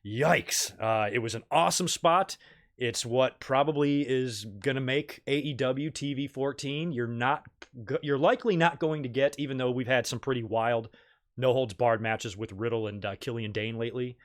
Yikes. It was an awesome spot. It's what probably is going to make AEW TV 14. You're likely not going to get, even though we've had some pretty wild no holds barred matches with Riddle and Killian Dane lately,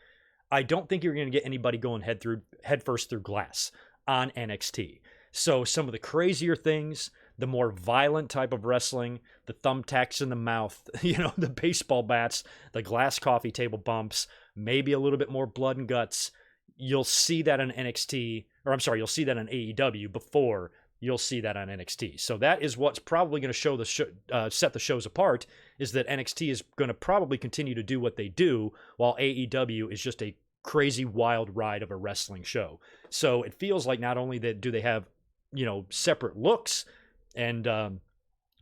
I don't think you're going to get anybody going head first through glass on NXT. So some of the crazier things, the more violent type of wrestling, the thumbtacks in the mouth, you know, the baseball bats, the glass coffee table bumps, maybe a little bit more blood and guts. You'll see that on you'll see that on AEW before you'll see that on NXT. So that is what's probably going to set the shows apart, is that NXT is going to probably continue to do what they do, while AEW is just a crazy wild ride of a wrestling show. So it feels like not only that do they have, you know, separate looks and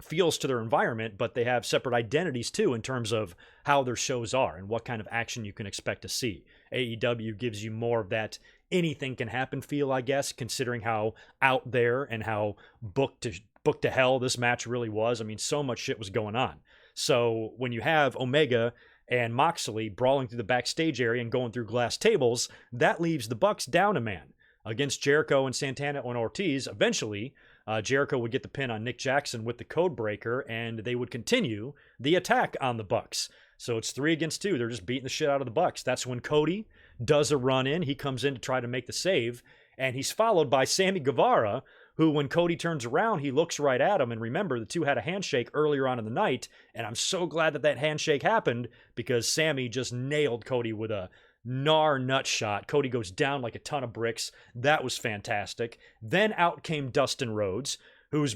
feels to their environment, but they have separate identities too in terms of how their shows are and what kind of action you can expect to see. AEW gives you more of that anything can happen feel, I guess, considering how out there and how booked to hell this match really was. I mean, so much shit was going on. So when you have Omega and Moxley brawling through the backstage area and going through glass tables, that leaves the Bucks down a man against Jericho and Santana and Ortiz. Eventually, Jericho would get the pin on Nick Jackson with the code breaker, and they would continue the attack on the Bucks. So it's 3 against 2. They're just beating the shit out of the Bucks. That's when Cody does a run in. He comes in to try to make the save, and he's followed by Sammy Guevara, who, when Cody turns around, he looks right at him. And remember, the two had a handshake earlier on in the night, and I'm so glad that handshake happened, because Sammy just nailed Cody with a gnar nut shot. Cody goes down like a ton of bricks. That was fantastic. Then out came Dustin Rhodes, who's,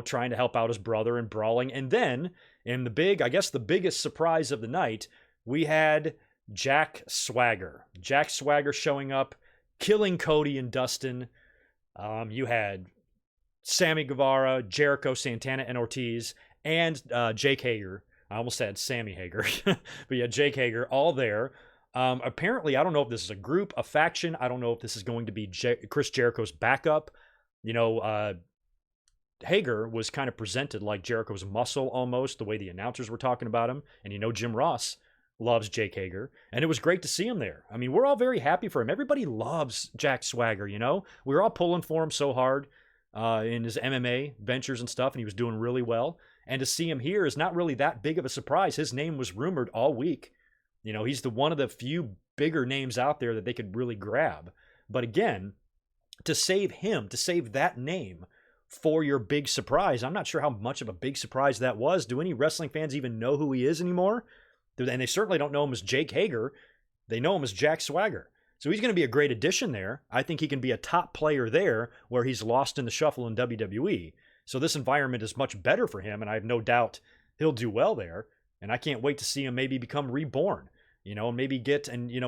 trying to help out his brother and brawling. And then in the biggest surprise of the night, we had Jack Swagger. Jack Swagger showing up, killing Cody and Dustin. You had Sammy Guevara, Jericho, Santana, and Ortiz, and Jake Hager. I almost said Sammy Hager, but yeah, Jake Hager, all there. Apparently, I don't know if this is a group, a faction. I don't know if this is going to be Chris Jericho's backup. Hager was kind of presented like Jericho's muscle almost, the way the announcers were talking about him. And Jim Ross loves Jake Hager, and it was great to see him there. I mean, we're all very happy for him. Everybody loves Jack Swagger, We were all pulling for him so hard in his MMA ventures and stuff, and he was doing really well. And to see him here is not really that big of a surprise. His name was rumored all week. He's one of the few bigger names out there that they could really grab. But again, to save him, to save that name for your big surprise, I'm not sure how much of a big surprise that was. Do any wrestling fans even know who he is anymore? And they certainly don't know him as Jake Hager. They know him as Jack Swagger. So he's going to be a great addition there. I think he can be a top player there where he's lost in the shuffle in WWE. So this environment is much better for him, and I have no doubt he'll do well there. And I can't wait to see him maybe become reborn, and maybe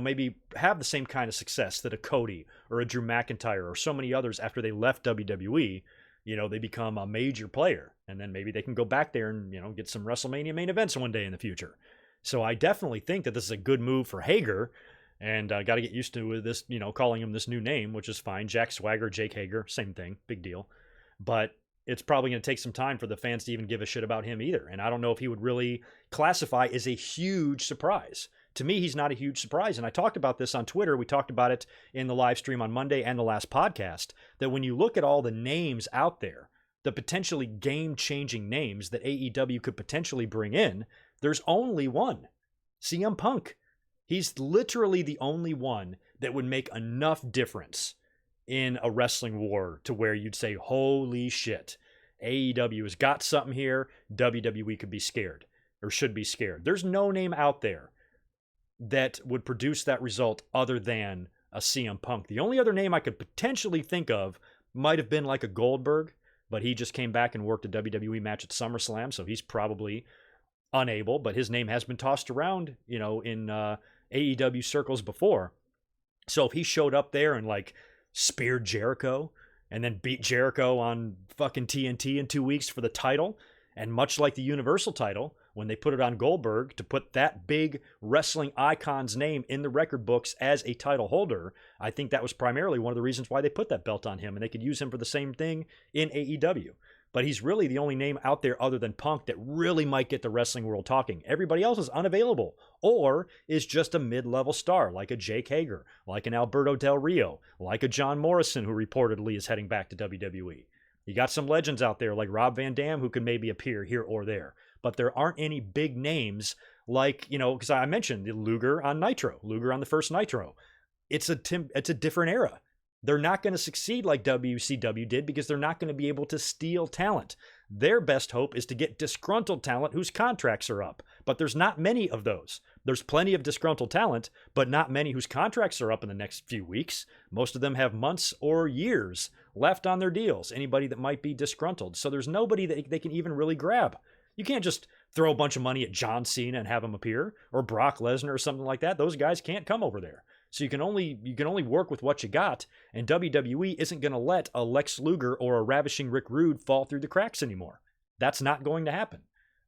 maybe have the same kind of success that a Cody or a Drew McIntyre or so many others after they left WWE. They become a major player, and then maybe they can go back there and, get some WrestleMania main events one day in the future. So I definitely think that this is a good move for Hager, and got to get used to this, calling him this new name, which is fine. Jack Swagger, Jake Hager, same thing, big deal. But it's probably going to take some time for the fans to even give a shit about him either. And I don't know if he would really classify as a huge surprise. To me, he's not a huge surprise. And I talked about this on Twitter. We talked about it in the live stream on Monday and the last podcast, that when you look at all the names out there, the potentially game-changing names that AEW could potentially bring in, there's only one, CM Punk. He's literally the only one that would make enough difference in a wrestling war to where you'd say, holy shit, AEW has got something here. WWE could be scared, or should be scared. There's no name out there that would produce that result other than a CM Punk. The only other name I could potentially think of might have been like a Goldberg, but he just came back and worked a WWE match at SummerSlam, so he's probably unable, but his name has been tossed around, in AEW circles before. So if he showed up there and speared Jericho and then beat Jericho on fucking TNT in 2 weeks for the title, and much like the Universal title, when they put it on Goldberg to put that big wrestling icon's name in the record books as a title holder, I think that was primarily one of the reasons why they put that belt on him, and they could use him for the same thing in AEW. But he's really the only name out there other than Punk that really might get the wrestling world talking. Everybody else is unavailable or is just a mid-level star, like a Jake Hager, like an Alberto Del Rio, like a John Morrison, who reportedly is heading back to WWE. You got some legends out there like Rob Van Dam who could maybe appear here or there. But there aren't any big names like, because I mentioned the Luger on Nitro, Luger on the first Nitro. It's a different era. They're not going to succeed like WCW did because they're not going to be able to steal talent. Their best hope is to get disgruntled talent whose contracts are up. But there's not many of those. There's plenty of disgruntled talent, but not many whose contracts are up in the next few weeks. Most of them have months or years left on their deals, anybody that might be disgruntled. So there's nobody that they can even really grab. You can't just throw a bunch of money at John Cena and have him appear, or Brock Lesnar or something like that. Those guys can't come over there. So you can only work with what you got, and WWE isn't going to let a Lex Luger or a ravishing Rick Rude fall through the cracks anymore. That's not going to happen.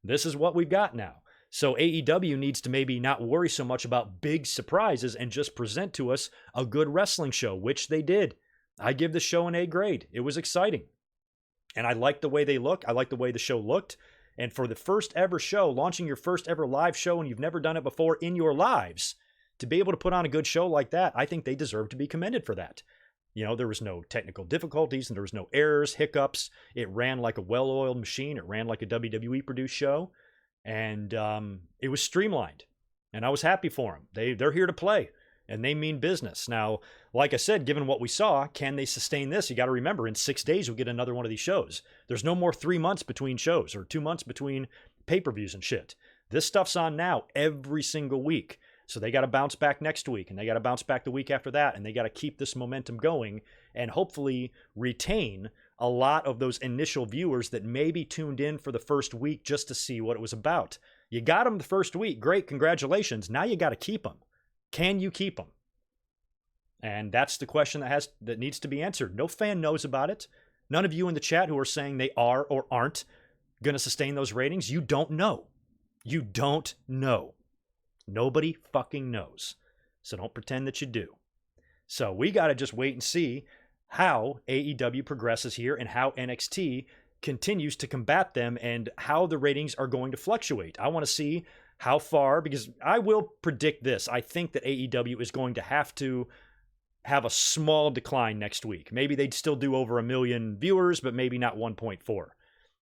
This is what we've got now. So AEW needs to maybe not worry so much about big surprises and just present to us a good wrestling show, which they did. I give the show an A grade. It was exciting. And I like the way they look. I like the way the show looked. And for the first ever show, launching your first ever live show, and you've never done it before in your lives, to be able to put on a good show like that, I think they deserve to be commended for that. There was no technical difficulties and there was no errors, hiccups. It ran like a well-oiled machine. It ran like a WWE-produced show. And it was streamlined. And I was happy for them. They're here to play. And they mean business. Now, like I said, given what we saw, can they sustain this? You got to remember, in 6 days, we'll get another one of these shows. There's no more 3 months between shows or 2 months between pay-per-views and shit. This stuff's on now every single week. So they got to bounce back next week, and they got to bounce back the week after that, and they got to keep this momentum going and hopefully retain a lot of those initial viewers that maybe tuned in for the first week just to see what it was about. You got them the first week. Great. Congratulations. Now you got to keep them. Can you keep them? And that's the question that needs to be answered. No fan knows about it. None of you in the chat who are saying they are or aren't going to sustain those ratings, you don't know. You don't know. Nobody fucking knows. So don't pretend that you do. So we got to just wait and see how AEW progresses here and how NXT continues to combat them and how the ratings are going to fluctuate. I want to see how far, because I will predict this. I think that AEW is going to have a small decline next week. Maybe they'd still do over 1 million viewers, but maybe not 1.4.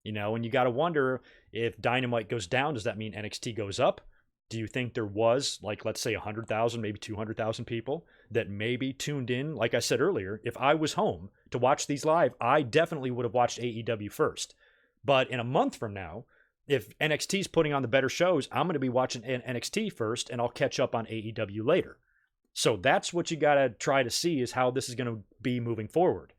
You know, and you got to wonder, if Dynamite goes down, does that mean NXT goes up? Do you think there was, like, let's say 100,000, maybe 200,000 people that maybe tuned in? Like I said earlier, if I was home to watch these live, I definitely would have watched AEW first. But in a month from now, if NXT's putting on the better shows, I'm going to be watching NXT first, and I'll catch up on AEW later. So that's what you got to try to see, is how this is going to be moving forward.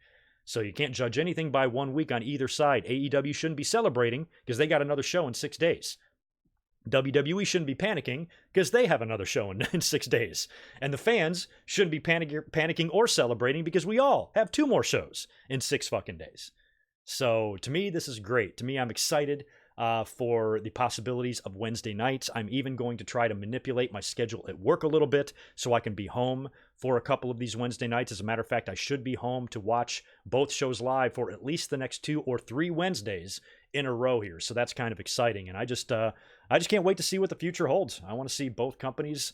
So you can't judge anything by 1 week on either side. AEW shouldn't be celebrating because they got another show in 6 days. WWE shouldn't be panicking because they have another show in 6 days. And the fans shouldn't be panicking or celebrating because we all have 2 more shows in 6 fucking days. So to me, this is great. To me, I'm excited for the possibilities of Wednesday nights. I'm even going to try to manipulate my schedule at work a little bit so I can be home for a couple of these Wednesday nights. As a matter of fact, I should be home to watch both shows live for at least the next 2 or 3 Wednesdays in a row here. So that's kind of exciting. And I just can't wait to see what the future holds. I want to see both companies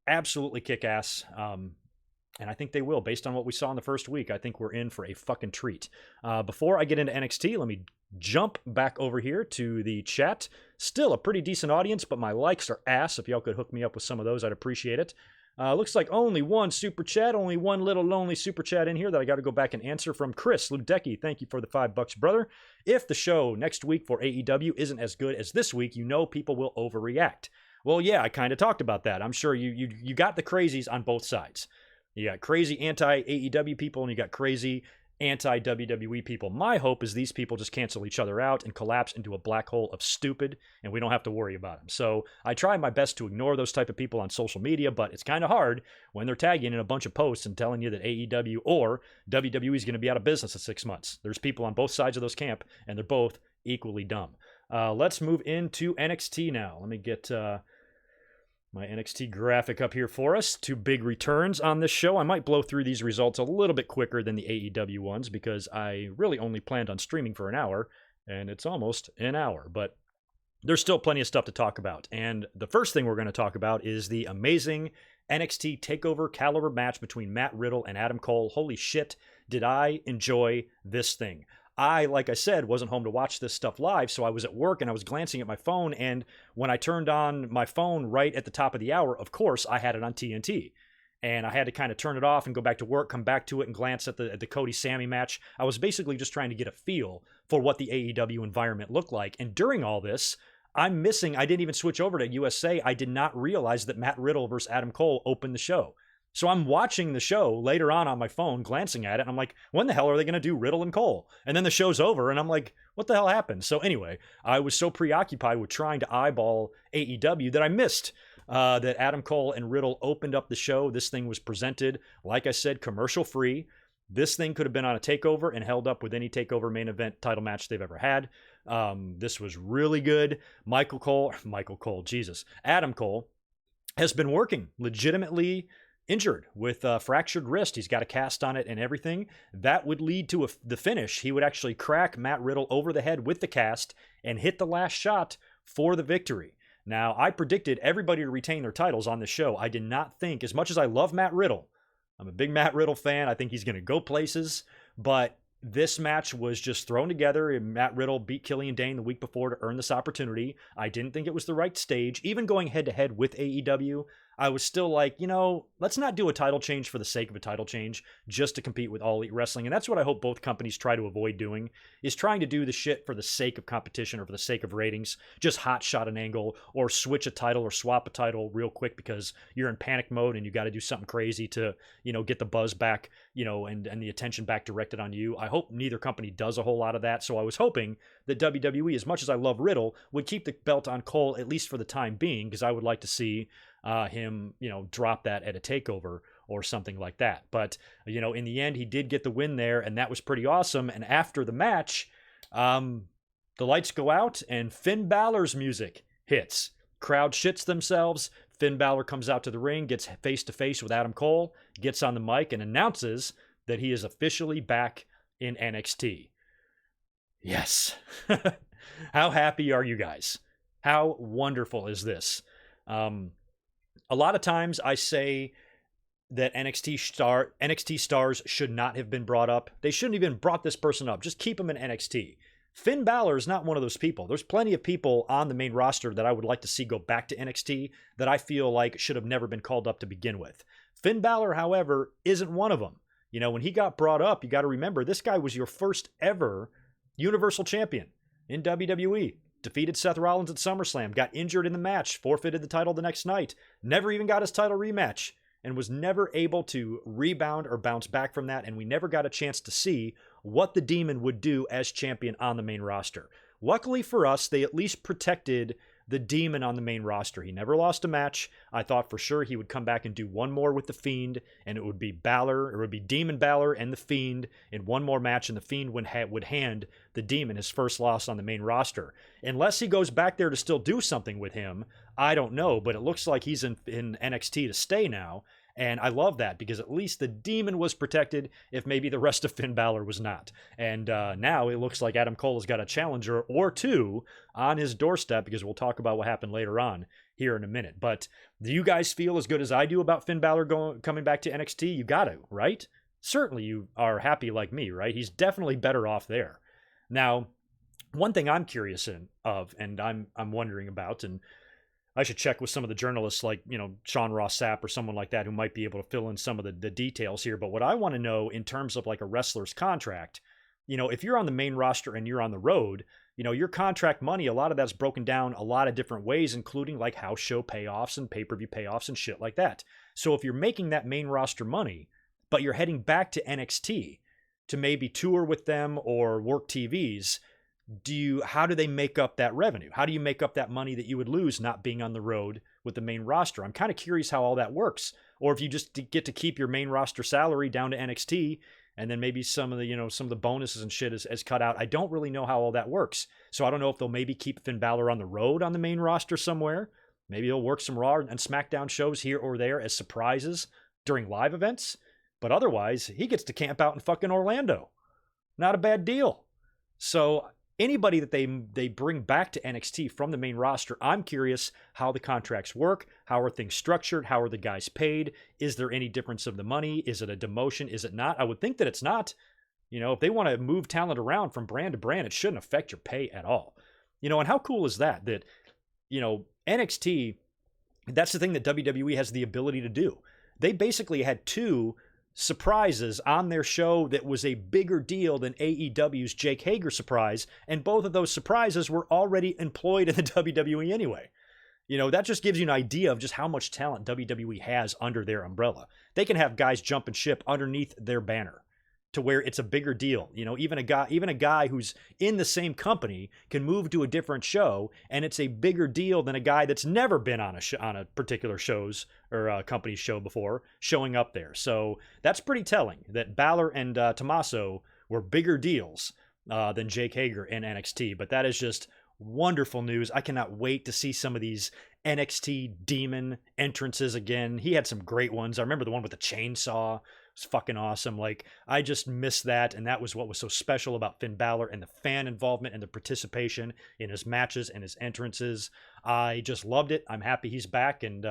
absolutely kick ass. And I think they will, based on what we saw in the first week. I think we're in for a fucking treat. Before I get into NXT, let me jump back over here to the chat. Still a pretty decent audience, but my likes are ass. If y'all could hook me up with some of those, I'd appreciate it. Looks like only one super chat, only one little lonely super chat in here that I got to go back and answer, from Chris Ludecki. Thank you for the $5, brother. If the show next week for AEW isn't as good as this week, you know people will overreact. Well, yeah, I kind of talked about that. I'm sure you got the crazies on both sides. You got crazy anti-AEW people and you got crazy anti-WWE people. My hope is these people just cancel each other out and collapse into a black hole of stupid, and we don't have to worry about them. So I try my best to ignore those type of people on social media, but it's kind of hard when they're tagging in a bunch of posts and telling you that AEW or WWE is going to be out of business in 6 months. There's people on both sides of those camp, and they're both equally dumb. Let's move into NXT now. Let me get my NXT graphic up here for us. 2 big returns on this show. I might blow through these results a little bit quicker than the AEW ones because I really only planned on streaming for an hour, and it's almost an hour. But there's still plenty of stuff to talk about. And the first thing we're going to talk about is the amazing NXT TakeOver caliber match between Matt Riddle and Adam Cole. Holy shit, did I enjoy this thing. I, like I said, wasn't home to watch this stuff live, so I was at work and I was glancing at my phone, and when I turned on my phone right at the top of the hour, of course, I had it on TNT. And I had to kind of turn it off and go back to work, come back to it, and glance at the Cody-Sammy match. I was basically just trying to get a feel for what the AEW environment looked like. And during all this, I didn't even switch over to USA. I did not realize that Matt Riddle versus Adam Cole opened the show. So I'm watching the show later on my phone, glancing at it, and I'm like, when the hell are they going to do Riddle and Cole? And then the show's over, and I'm like, what the hell happened? So anyway, I was so preoccupied with trying to eyeball AEW that I missed that Adam Cole and Riddle opened up the show. This thing was presented, like I said, commercial-free. This thing could have been on a TakeOver and held up with any TakeOver main event title match they've ever had. This was really good. Adam Cole has been working legitimately injured with a fractured wrist. He's got a cast on it and everything. That would lead to the finish. He would actually crack Matt Riddle over the head with the cast and hit the last shot for the victory. Now, I predicted everybody to retain their titles on the show. I did not think, as much as I love Matt Riddle, I'm a big Matt Riddle fan. I think he's going to go places, but this match was just thrown together, and Matt Riddle beat Killian Dane the week before to earn this opportunity. I didn't think it was the right stage. Even going head-to-head with AEW, I was still like, let's not do a title change for the sake of a title change just to compete with All Elite Wrestling. And that's what I hope both companies try to avoid doing, is trying to do the shit for the sake of competition or for the sake of ratings. Just hot shot an angle or switch a title or swap a title real quick because you're in panic mode and you got to do something crazy to, get the buzz back, and the attention back directed on you. I hope neither company does a whole lot of that. So I was hoping that WWE, as much as I love Riddle, would keep the belt on Cole, at least for the time being, because I would like to see him, drop that at a takeover or something like that. But, in the end, he did get the win there, and that was pretty awesome. And after the match, the lights go out and Finn Balor's music hits. Crowd shits themselves. Finn Balor comes out to the ring, gets face to face with Adam Cole, gets on the mic and announces that he is officially back in NXT. Yes. How happy are you guys? How wonderful is this? A lot of times I say that NXT stars should not have been brought up. They shouldn't have even brought this person up. Just keep him in NXT. Finn Balor is not one of those people. There's plenty of people on the main roster that I would like to see go back to NXT that I feel like should have never been called up to begin with. Finn Balor, however, isn't one of them. When he got brought up, you got to remember, this guy was your first ever Universal Champion in WWE. Defeated Seth Rollins at SummerSlam, got injured in the match, forfeited the title the next night, never even got his title rematch, and was never able to rebound or bounce back from that, and we never got a chance to see what the Demon would do as champion on the main roster. Luckily for us, they at least protected the Demon on the main roster. He never lost a match. I thought for sure he would come back and do one more with the Fiend, and it would be Demon Balor and the Fiend in one more match, and the Fiend would hand the Demon his first loss on the main roster. Unless he goes back there to still do something with him, I don't know, but it looks like he's in NXT to stay now. And I love that because at least the Demon was protected if maybe the rest of Finn Balor was not. And now it looks like Adam Cole has got a challenger or two on his doorstep, because we'll talk about what happened later on here in a minute. But do you guys feel as good as I do about Finn Balor coming back to NXT? You got to, right? Certainly you are happy like me, right? He's definitely better off there. Now, one thing I'm curious of, and I'm wondering about, and I should check with some of the journalists like, Sean Ross Sapp or someone like that who might be able to fill in some of the details here. But what I want to know in terms of like a wrestler's contract, if you're on the main roster and you're on the road, your contract money, a lot of that's broken down a lot of different ways, including like house show payoffs and pay-per-view payoffs and shit like that. So if you're making that main roster money, but you're heading back to NXT to maybe tour with them or work TVs, how do they make up that revenue? How do you make up that money that you would lose not being on the road with the main roster? I'm kind of curious how all that works. Or if you just get to keep your main roster salary down to NXT, and then maybe some of the bonuses and shit is cut out. I don't really know how all that works. So I don't know if they'll maybe keep Finn Balor on the road on the main roster somewhere. Maybe he'll work some Raw and SmackDown shows here or there as surprises during live events. But otherwise, he gets to camp out in fucking Orlando. Not a bad deal. So anybody that they bring back to NXT from the main roster, I'm curious how the contracts work. How are things structured? How are the guys paid? Is there any difference of the money? Is it a demotion? Is it not? I would think that it's not. If they want to move talent around from brand to brand, it shouldn't affect your pay at all. And how cool is that? That, NXT, that's the thing that WWE has the ability to do. They basically had two surprises on their show that was a bigger deal than AEW's Jake Hager surprise, and both of those surprises were already employed in the WWE anyway. That just gives you an idea of just how much talent WWE has under their umbrella. They can have guys jumping ship underneath their banner to where it's a bigger deal. Even a guy who's in the same company can move to a different show, and it's a bigger deal than a guy that's never been on a particular show's or a company's show before showing up there. So that's pretty telling that Balor and Tommaso were bigger deals than Jake Hager in NXT. But that is just wonderful news. I cannot wait to see some of these NXT Demon entrances again. He had some great ones. I remember the one with the chainsaw. It's fucking awesome. Like, I just missed that, and that was what was so special about Finn Balor and the fan involvement and the participation in his matches and his entrances. I just loved it. I'm happy he's back, and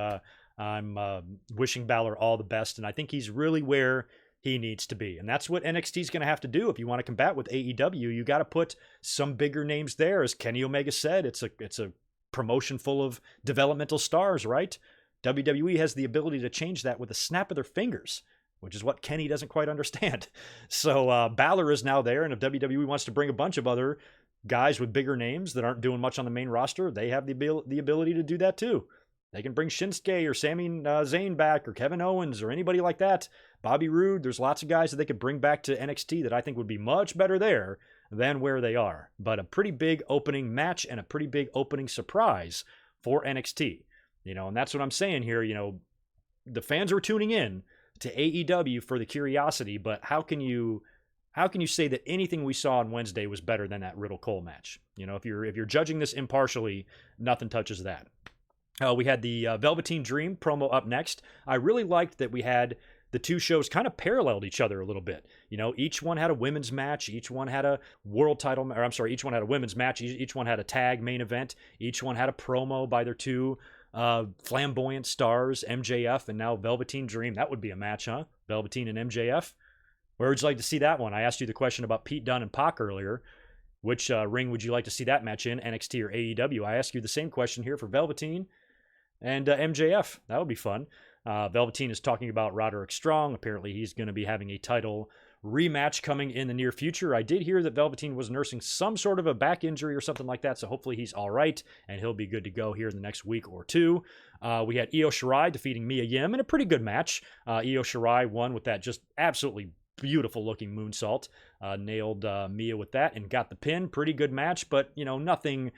I'm wishing Balor all the best, and I think he's really where he needs to be. And that's what NXT's going to have to do if you want to combat with AEW. You got to put some bigger names there. As Kenny Omega said, it's a promotion full of developmental stars, right? WWE has the ability to change that with a snap of their fingers, which is what Kenny doesn't quite understand. So Balor is now there, and if WWE wants to bring a bunch of other guys with bigger names that aren't doing much on the main roster, they have the ability to do that too. They can bring Shinsuke or Sami Zayn back, or Kevin Owens, or anybody like that. Bobby Roode. There's lots of guys that they could bring back to NXT that I think would be much better there than where they are. But a pretty big opening match and a pretty big opening surprise for NXT. And that's what I'm saying here. The fans are tuning in to AEW for the curiosity, but how can you say that anything we saw on Wednesday was better than that Riddle Cole match? If you're judging this impartially, nothing touches that. We had the Velveteen Dream promo up next. I really liked that we had the two shows kind of paralleled each other a little bit. Each one had a women's match. Each one had a world title, or I'm sorry, each one had a women's match. Each one had a tag main event. Each one had a promo by their two flamboyant stars, MJF and now Velveteen Dream. That would be a match, huh? Velveteen and MJF. Where would you like to see that one? I asked you the question about Pete Dunne and Pac earlier. Which ring would you like to see that match in, NXT or AEW? I ask you the same question here for Velveteen and MJF. That would be fun. Velveteen is talking about Roderick Strong. Apparently he's going to be having a title rematch coming in the near future. I did hear that Velveteen was nursing some sort of a back injury or something like that, so hopefully he's all right and he'll be good to go here in the next week or two. We had Io Shirai defeating Mia Yim in a pretty good match. Io Shirai won with that just absolutely beautiful looking moonsault. Nailed Mia with that and got the pin. Pretty good match, but nothing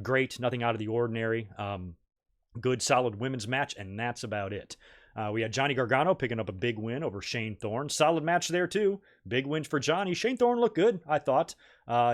great, nothing out of the ordinary. Good solid women's match, and that's about it. We had Johnny Gargano picking up a big win over Shane Thorne. Solid match there too. Big win for Johnny. Shane Thorne looked good, I thought.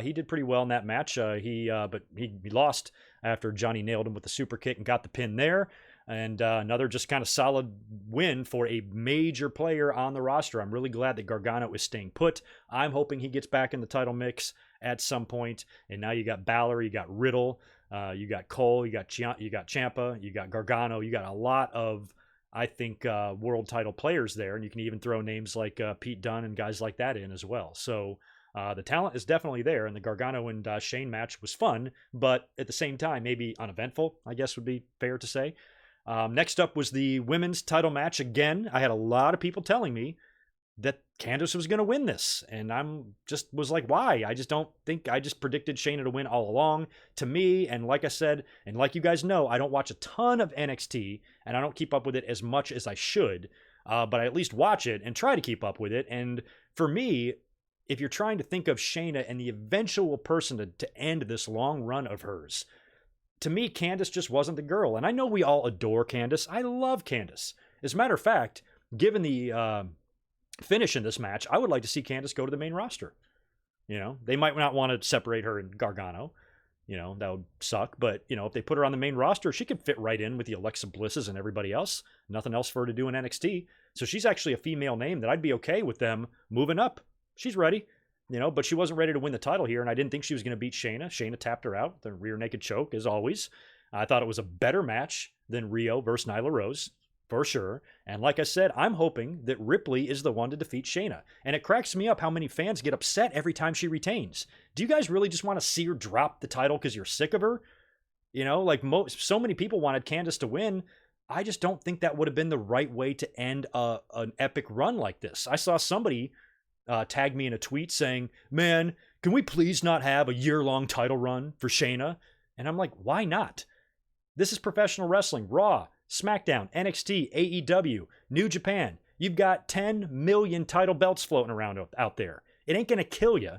He did pretty well in that match. But he lost after Johnny nailed him with the super kick and got the pin there. And another just kind of solid win for a major player on the roster. I'm really glad that Gargano is staying put. I'm hoping he gets back in the title mix at some point. And now you got Balor, you got Riddle, you got Cole, you got Ciampa, you got Gargano. You got a lot of, I think, world title players there. And you can even throw names like Pete Dunne and guys like that in as well. So the talent is definitely there. And the Gargano and Shane match was fun, but at the same time, maybe uneventful, I guess would be fair to say. Next up was the women's title match. Again, I had a lot of people telling me that Candice was going to win this. And was like, why? I just predicted Shayna to win all along. To me, and like I said, and like you guys know, I don't watch a ton of NXT, and I don't keep up with it as much as I should. But I at least watch it and try to keep up with it. And for me, if you're trying to think of Shayna and the eventual person to end this long run of hers, to me, Candice just wasn't the girl. And I know we all adore Candice. I love Candice. As a matter of fact, given the finish in this match, I would like to see Candice go to the main roster. They might not want to separate her and Gargano. That would suck. But, if they put her on the main roster, she could fit right in with the Alexa Blisses and everybody else. Nothing else for her to do in NXT. So she's actually a female name that I'd be okay with them moving up. She's ready. But she wasn't ready to win the title here, and I didn't think she was going to beat Shayna. Shayna tapped her out, the rear naked choke, as always. I thought it was a better match than Rio versus Nyla Rose, for sure. And like I said, I'm hoping that Ripley is the one to defeat Shayna. And it cracks me up how many fans get upset every time she retains. Do you guys really just want to see her drop the title because you're sick of her? So many people wanted Candice to win. I just don't think that would have been the right way to end an epic run like this. I saw somebody tagged me in a tweet saying, man, can we please not have a year-long title run for Shayna? And I'm like, why not? This is professional wrestling. Raw, SmackDown, NXT, AEW, New Japan. You've got 10 million title belts floating around out there. It ain't going to kill you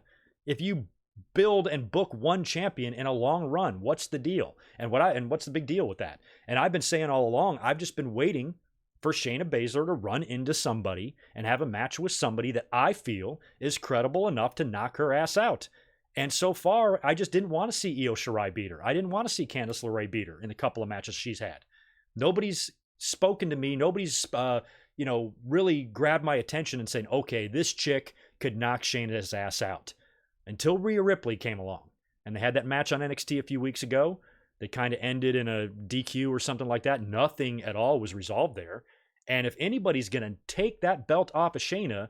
if you build and book one champion in a long run. What's the deal? And what's the big deal with that? And I've been saying all along, I've just been waiting for Shayna Baszler to run into somebody and have a match with somebody that I feel is credible enough to knock her ass out. And so far, I just didn't want to see Io Shirai beat her. I didn't want to see Candice LeRae beat her in the couple of matches she's had. Nobody's spoken to me. Nobody's, really grabbed my attention and saying, okay, this chick could knock Shayna's ass out. Until Rhea Ripley came along. And they had that match on NXT a few weeks ago. They kind of ended in a DQ or something like that. Nothing at all was resolved there. And if anybody's going to take that belt off of Shayna,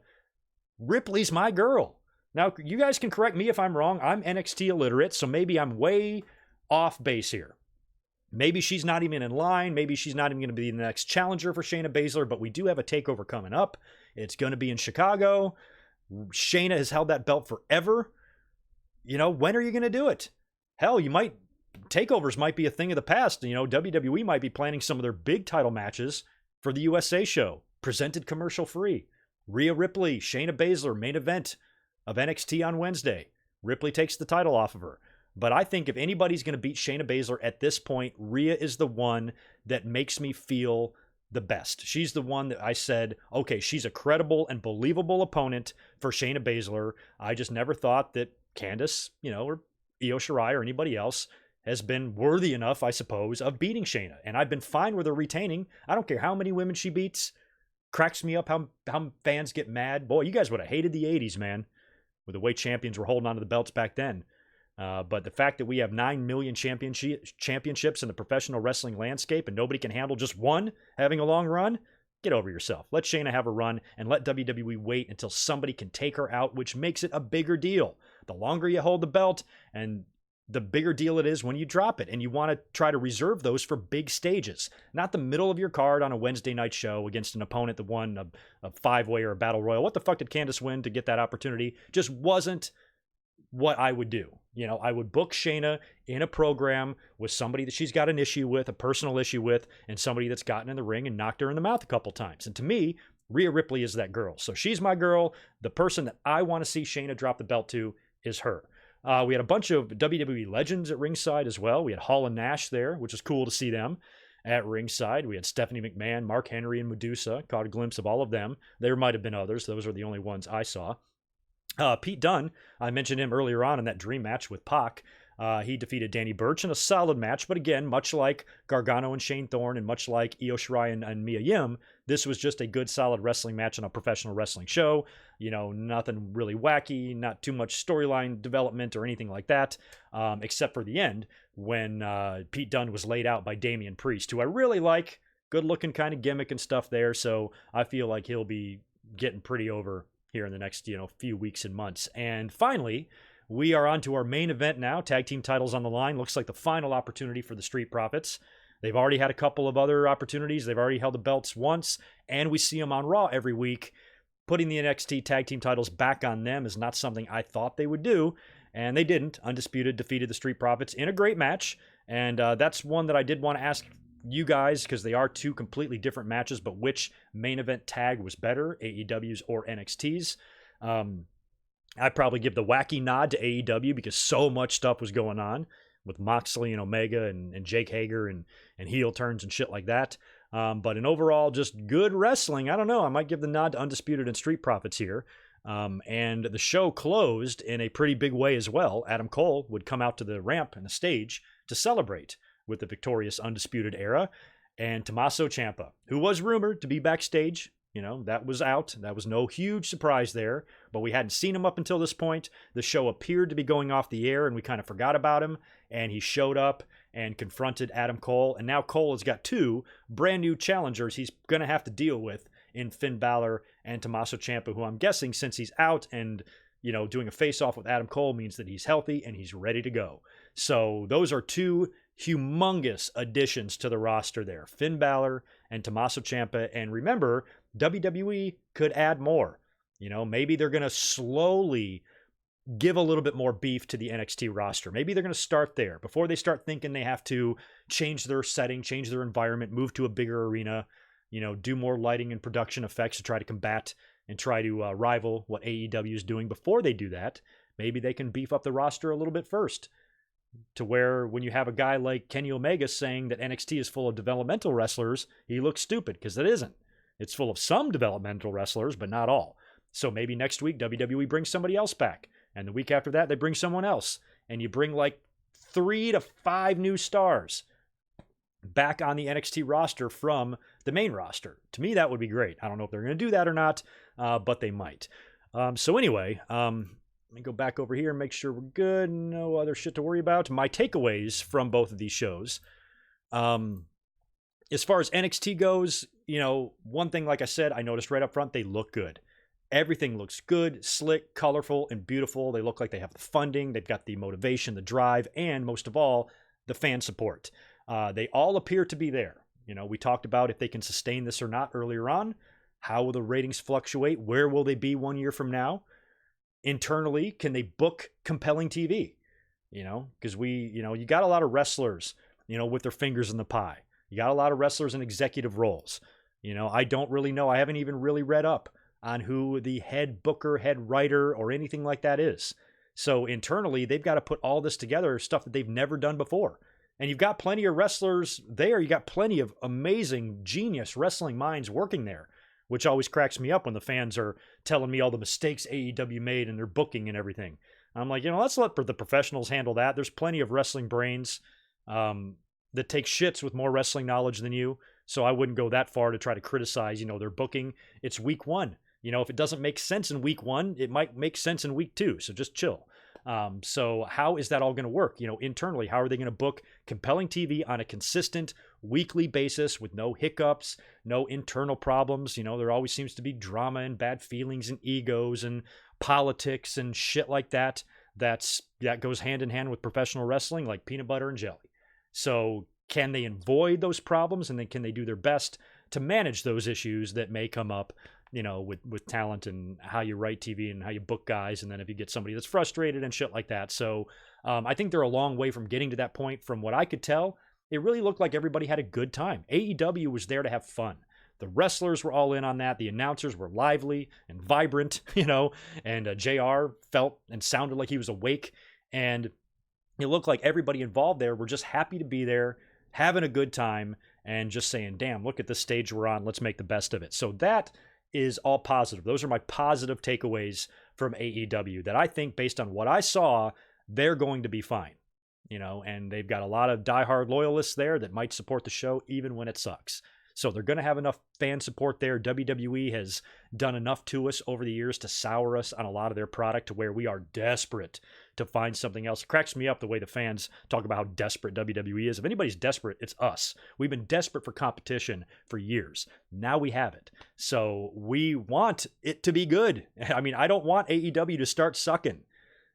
Ripley's my girl. Now, you guys can correct me if I'm wrong. I'm NXT illiterate, so maybe I'm way off base here. Maybe she's not even in line. Maybe she's not even going to be the next challenger for Shayna Baszler, but we do have a takeover coming up. It's going to be in Chicago. Shayna has held that belt forever. When are you going to do it? Hell, takeovers might be a thing of the past. WWE might be planning some of their big title matches for the USA show, presented commercial free. Rhea Ripley, Shayna Baszler, main event of NXT on Wednesday. Ripley takes the title off of her. But I think if anybody's going to beat Shayna Baszler at this point, Rhea is the one that makes me feel the best. She's the one that I said, okay, she's a credible and believable opponent for Shayna Baszler. I just never thought that Candice, or Io Shirai or anybody else has been worthy enough, I suppose, of beating Shayna. And I've been fine with her retaining. I don't care how many women she beats. Cracks me up how fans get mad. Boy, you guys would have hated the 80s, man, with the way champions were holding on to the belts back then. But the fact that we have 9 million championships in the professional wrestling landscape and nobody can handle just one having a long run, get over yourself. Let Shayna have a run and let WWE wait until somebody can take her out, which makes it a bigger deal. The longer you hold the belt and the bigger deal it is when you drop it. And you want to try to reserve those for big stages, not the middle of your card on a Wednesday night show against an opponent that won a 5-way or a battle royal. What the fuck did Candice win to get that opportunity? Just wasn't what I would do. I would book Shayna in a program with somebody that she's got an issue with, a personal issue with, and somebody that's gotten in the ring and knocked her in the mouth a couple times. And to me, Rhea Ripley is that girl. So she's my girl. The person that I want to see Shayna drop the belt to is her. We had a bunch of WWE legends at ringside as well. We had Hall and Nash there, which is cool to see them at ringside. We had Stephanie McMahon, Mark Henry, and Medusa. Caught a glimpse of all of them. There might have been others. Those are the only ones I saw. Pete Dunne, I mentioned him earlier on in that dream match with Pac. He defeated Danny Burch in a solid match, but again, much like Gargano and Shane Thorne and much like Io Shirai and Mia Yim, this was just a good, solid wrestling match on a professional wrestling show. Nothing really wacky, not too much storyline development or anything like that, except for the end when Pete Dunne was laid out by Damian Priest, who I really like. Good-looking kind of gimmick and stuff there, so I feel like he'll be getting pretty over here in the next, few weeks and months. And finally, we are on to our main event now. Tag team titles on the line. Looks like the final opportunity for the Street Profits. They've already had a couple of other opportunities. They've already held the belts once, and we see them on Raw every week. Putting the NXT tag team titles back on them is not something I thought they would do, and they didn't. Undisputed defeated the Street Profits in a great match, and that's one that I did want to ask you guys, because they are two completely different matches, but which main event tag was better, AEW's or NXT's? I'd probably give the wacky nod to AEW because so much stuff was going on with Moxley and Omega and Jake Hager and heel turns and shit like that. But in overall, just good wrestling. I don't know. I might give the nod to Undisputed and Street Profits here. And the show closed in a pretty big way as well. Adam Cole would come out to the ramp and the stage to celebrate with the victorious Undisputed Era, and Tommaso Ciampa, who was rumored to be backstage. That was out. That was no huge surprise there, but we hadn't seen him up until this point. The show appeared to be going off the air, and we kind of forgot about him, and he showed up and confronted Adam Cole, and now Cole has got two brand new challengers he's going to have to deal with in Finn Balor and Tommaso Ciampa, who I'm guessing, since he's out and doing a face-off with Adam Cole, means that he's healthy and he's ready to go. So those are two humongous additions to the roster there, Finn Balor and Tommaso Ciampa. And remember, WWE could add more. Maybe they're going to slowly give a little bit more beef to the NXT roster. Maybe they're going to start there before they start thinking they have to change their setting, change their environment, move to a bigger arena, do more lighting and production effects to try to combat and try to rival what AEW is doing. Before they do that, maybe they can beef up the roster a little bit first, to where when you have a guy like Kenny Omega saying that NXT is full of developmental wrestlers, he looks stupid, because it isn't. It's full of some developmental wrestlers, but not all. So maybe next week WWE brings somebody else back, and the week after that they bring someone else, and you bring like 3 to 5 new stars back on the NXT roster from the main roster. To me, that would be great. I don't know if they're going to do that or not, but they might. So anyway, let me go back over here and make sure we're good. No other shit to worry about. My takeaways from both of these shows. As far as NXT goes, one thing, like I said, I noticed right up front, they look good. Everything looks good, slick, colorful, and beautiful. They look like they have the funding. They've got the motivation, the drive, and most of all, the fan support. They all appear to be there. We talked about if they can sustain this or not earlier on. How will the ratings fluctuate? Where will they be 1 year from now? Internally, can they book compelling TV? Because you got a lot of wrestlers, with their fingers in the pie. You got a lot of wrestlers in executive roles. I don't really know. I haven't even really read up on who the head booker, head writer, or anything like that is. So internally, they've got to put all this together, stuff that they've never done before. And you've got plenty of wrestlers there. You got plenty of amazing, genius wrestling minds working there, which always cracks me up when the fans are telling me all the mistakes AEW made in their booking and everything. I'm like, let's let the professionals handle that. There's plenty of wrestling brains that take shits with more wrestling knowledge than you. So I wouldn't go that far to try to criticize, their booking. It's week 1. If it doesn't make sense in week 1, it might make sense in week 2. So just chill. So how is that all going to work? Internally, how are they going to book compelling TV on a consistent weekly basis with no hiccups, no internal problems? There always seems to be drama and bad feelings and egos and politics and shit like that. That goes hand in hand with professional wrestling, like peanut butter and jelly. So can they avoid those problems, and then can they do their best to manage those issues that may come up, with talent and how you write TV and how you book guys, and then if you get somebody that's frustrated and shit like that. So I think they're a long way from getting to that point. From what I could tell, it really looked like everybody had a good time. AEW was there to have fun. The wrestlers were all in on that. The announcers were lively and vibrant, and JR felt and sounded like he was awake. And it looked like everybody involved there were just happy to be there, having a good time, and just saying, damn, look at the stage we're on. Let's make the best of it. So that is all positive. Those are my positive takeaways from AEW that I think, based on what I saw, they're going to be fine. And they've got a lot of diehard loyalists there that might support the show even when it sucks. So they're going to have enough fan support there. WWE has done enough to us over the years to sour us on a lot of their product to where we are desperate to find something else. It cracks me up the way the fans talk about how desperate WWE is. If anybody's desperate, it's us. We've been desperate for competition for years. Now we have it. So we want it to be good. I mean, I don't want AEW to start sucking,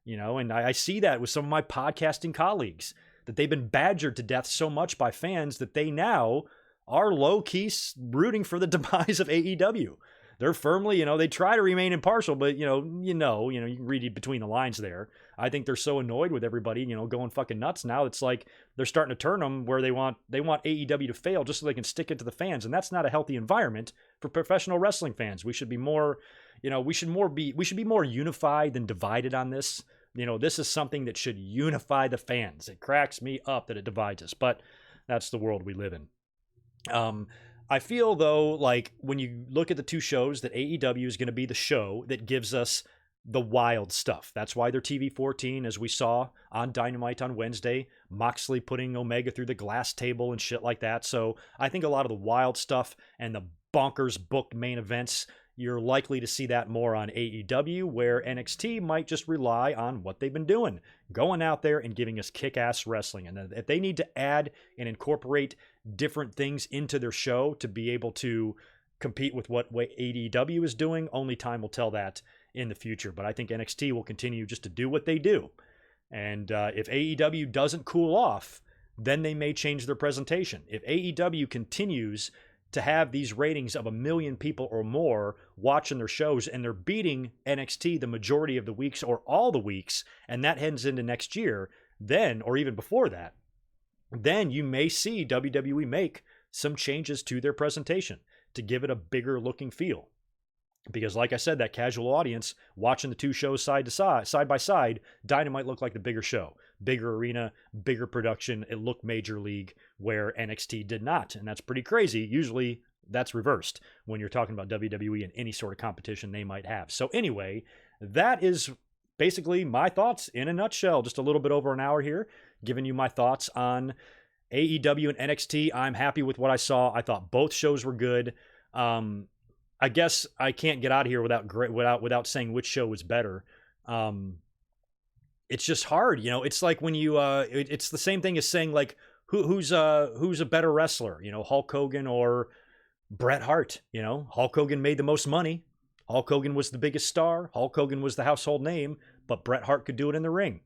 and I see that with some of my podcasting colleagues, that they've been badgered to death so much by fans that they now are low-key rooting for the demise of AEW. They're firmly, they try to remain impartial, but you can read it between the lines there. I think they're so annoyed with everybody, going fucking nuts now. It's like they're starting to turn them where they want AEW to fail just so they can stick it to the fans, and that's not a healthy environment for professional wrestling fans. We should be more, we should be more unified than divided on this. This is something that should unify the fans. It cracks me up that it divides us, but that's the world we live in. I feel, though, like when you look at the two shows, that AEW is going to be the show that gives us the wild stuff. That's why they're TV 14, as we saw on Dynamite on Wednesday, Moxley putting Omega through the glass table and shit like that. So I think a lot of the wild stuff and the bonkers booked main events, you're likely to see that more on AEW, where NXT might just rely on what they've been doing, going out there and giving us kick-ass wrestling. And if they need to add and incorporate different things into their show to be able to compete with what AEW is doing, only time will tell that in the future. But I think NXT will continue just to do what they do. And if AEW doesn't cool off, then they may change their presentation. If AEW continues to have these ratings of 1 million people or more watching their shows, and they're beating NXT the majority of the weeks or all the weeks, and that heads into next year, then, or even before that, then you may see WWE make some changes to their presentation to give it a bigger looking feel. Because like I said, that casual audience watching the two shows side by side, Dynamite looked like the bigger show, bigger arena, bigger production. It looked major league, where NXT did not. And that's pretty crazy. Usually that's reversed when you're talking about WWE and any sort of competition they might have. So anyway, that is basically my thoughts in a nutshell. Just a little bit over an hour here, giving you my thoughts on AEW and NXT. I'm happy with what I saw. I thought both shows were good. I guess I can't get out of here without saying which show was better. It's just hard, It's like when you it's the same thing as saying like who's a better wrestler, Hulk Hogan or Bret Hart. Hulk Hogan made the most money. Hulk Hogan was the biggest star. Hulk Hogan was the household name, but Bret Hart could do it in the ring.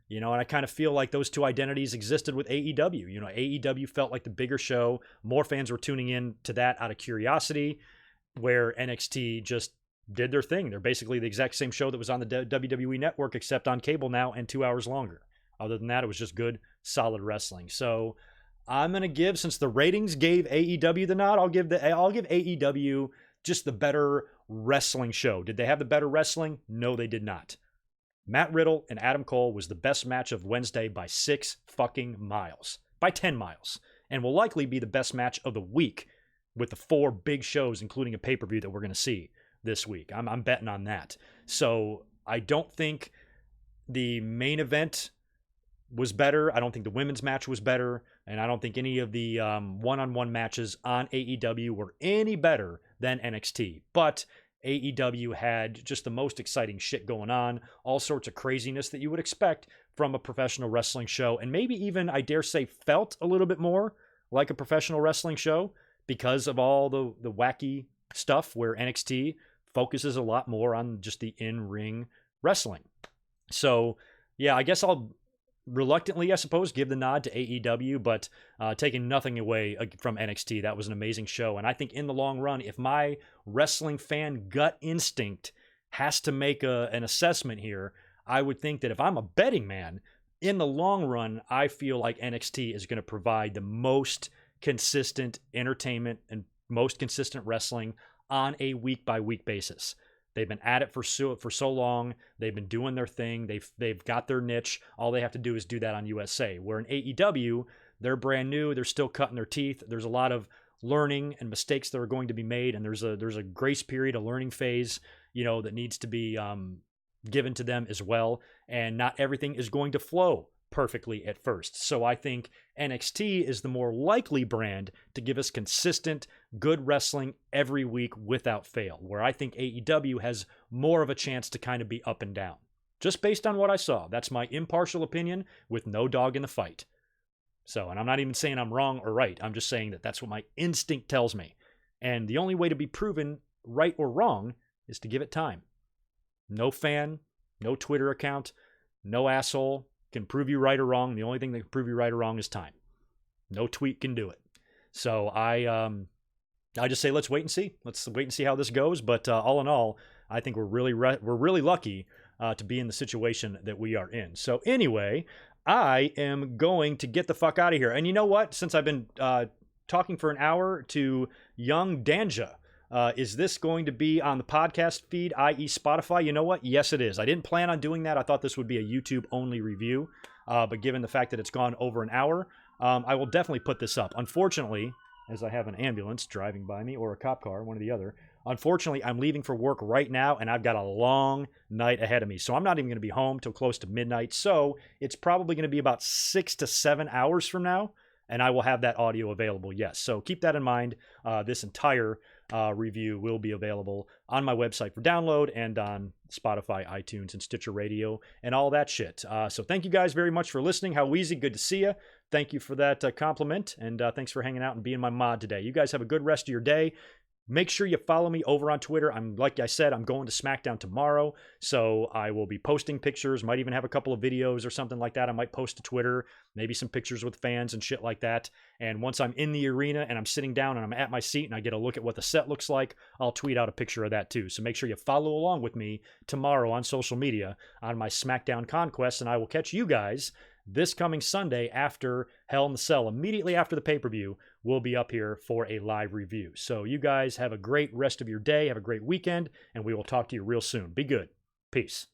You know, and I kind of feel like those two identities existed with AEW. You know, AEW felt like the bigger show. More fans were tuning in to that out of curiosity, where NXT just did their thing. They're basically the exact same show that was on the WWE network, except on cable now and 2 hours longer. Other than that, it was just good, solid wrestling. So I'm going to give, since the ratings gave AEW the nod, I'll give AEW just the better wrestling show. Did they have the better wrestling? No, they did not. Matt Riddle and Adam Cole was the best match of Wednesday by 6 fucking miles. By 10 miles. And will likely be the best match of the week with the 4 big shows, including a pay-per-view that we're going to see this week. I'm betting on that. So I don't think the main event was better. I don't think the women's match was better. And I don't think any of the one-on-one matches on AEW were any better than NXT. But AEW had just the most exciting shit going on, all sorts of craziness that you would expect from a professional wrestling show, and maybe even, I dare say, felt a little bit more like a professional wrestling show because of all the wacky stuff where NXT focuses a lot more on just the in-ring wrestling. So, yeah, I guess I'll reluctantly, I suppose, give the nod to AEW, but taking nothing away from NXT. That was an amazing show. And I think in the long run, if my wrestling fan gut instinct has to make an assessment here, I would think that if I'm a betting man, in the long run, I feel like NXT is going to provide the most consistent entertainment and most consistent wrestling on a week-by-week basis. They've been at it for so long. They've been doing their thing. They've got their niche. All they have to do is do that on USA. Where in AEW, they're brand new. They're still cutting their teeth. There's a lot of learning and mistakes that are going to be made, and there's a grace period, a learning phase, you know, that needs to be given to them as well. And not everything is going to flow perfectly at first. So I think NXT is the more likely brand to give us consistent, good wrestling every week without fail, where I think AEW has more of a chance to kind of be up and down. Just based on what I saw. That's my impartial opinion with no dog in the fight. So, and I'm not even saying I'm wrong or right. I'm just saying that that's what my instinct tells me. And the only way to be proven right or wrong is to give it time. No fan, no Twitter account, no asshole can prove you right or wrong. The only thing that can prove you right or wrong is time. No tweet can do it. So I just say let's wait and see. Let's wait and see how this goes. But all in all, I think we're really lucky to be in the situation that we are in. So anyway, I am going to get the fuck out of here. And you know what? Since I've been talking for an hour to young Danja, is this going to be on the podcast feed, i.e. Spotify? You know what? Yes, it is. I didn't plan on doing that. I thought this would be a YouTube-only review. But given the fact that it's gone over an hour, I will definitely put this up. Unfortunately, as I have an ambulance driving by me or a cop car, one or the other, unfortunately, I'm leaving for work right now, and I've got a long night ahead of me. So I'm not even going to be home till close to midnight. So it's probably going to be about 6 to 7 hours from now, and I will have that audio available, yes. So keep that in mind. This entire review will be available on my website for download and on Spotify, iTunes, and Stitcher Radio and all that shit. So thank you guys very much for listening. How Weezy, good to see you. Thank you for that compliment, and thanks for hanging out and being my mod today. You guys have a good rest of your day. Make sure you follow me over on Twitter. Like I said, I'm going to SmackDown tomorrow, so I will be posting pictures, might even have a couple of videos or something like that. I might post to Twitter, maybe some pictures with fans and shit like that. And once I'm in the arena and I'm sitting down and I'm at my seat and I get a look at what the set looks like, I'll tweet out a picture of that too. So make sure you follow along with me tomorrow on social media on my SmackDown conquest, and I will catch you guys this coming Sunday after Hell in the Cell. Immediately after the pay-per-view, we'll be up here for a live review. So you guys have a great rest of your day. Have a great weekend, and we will talk to you real soon. Be good. Peace.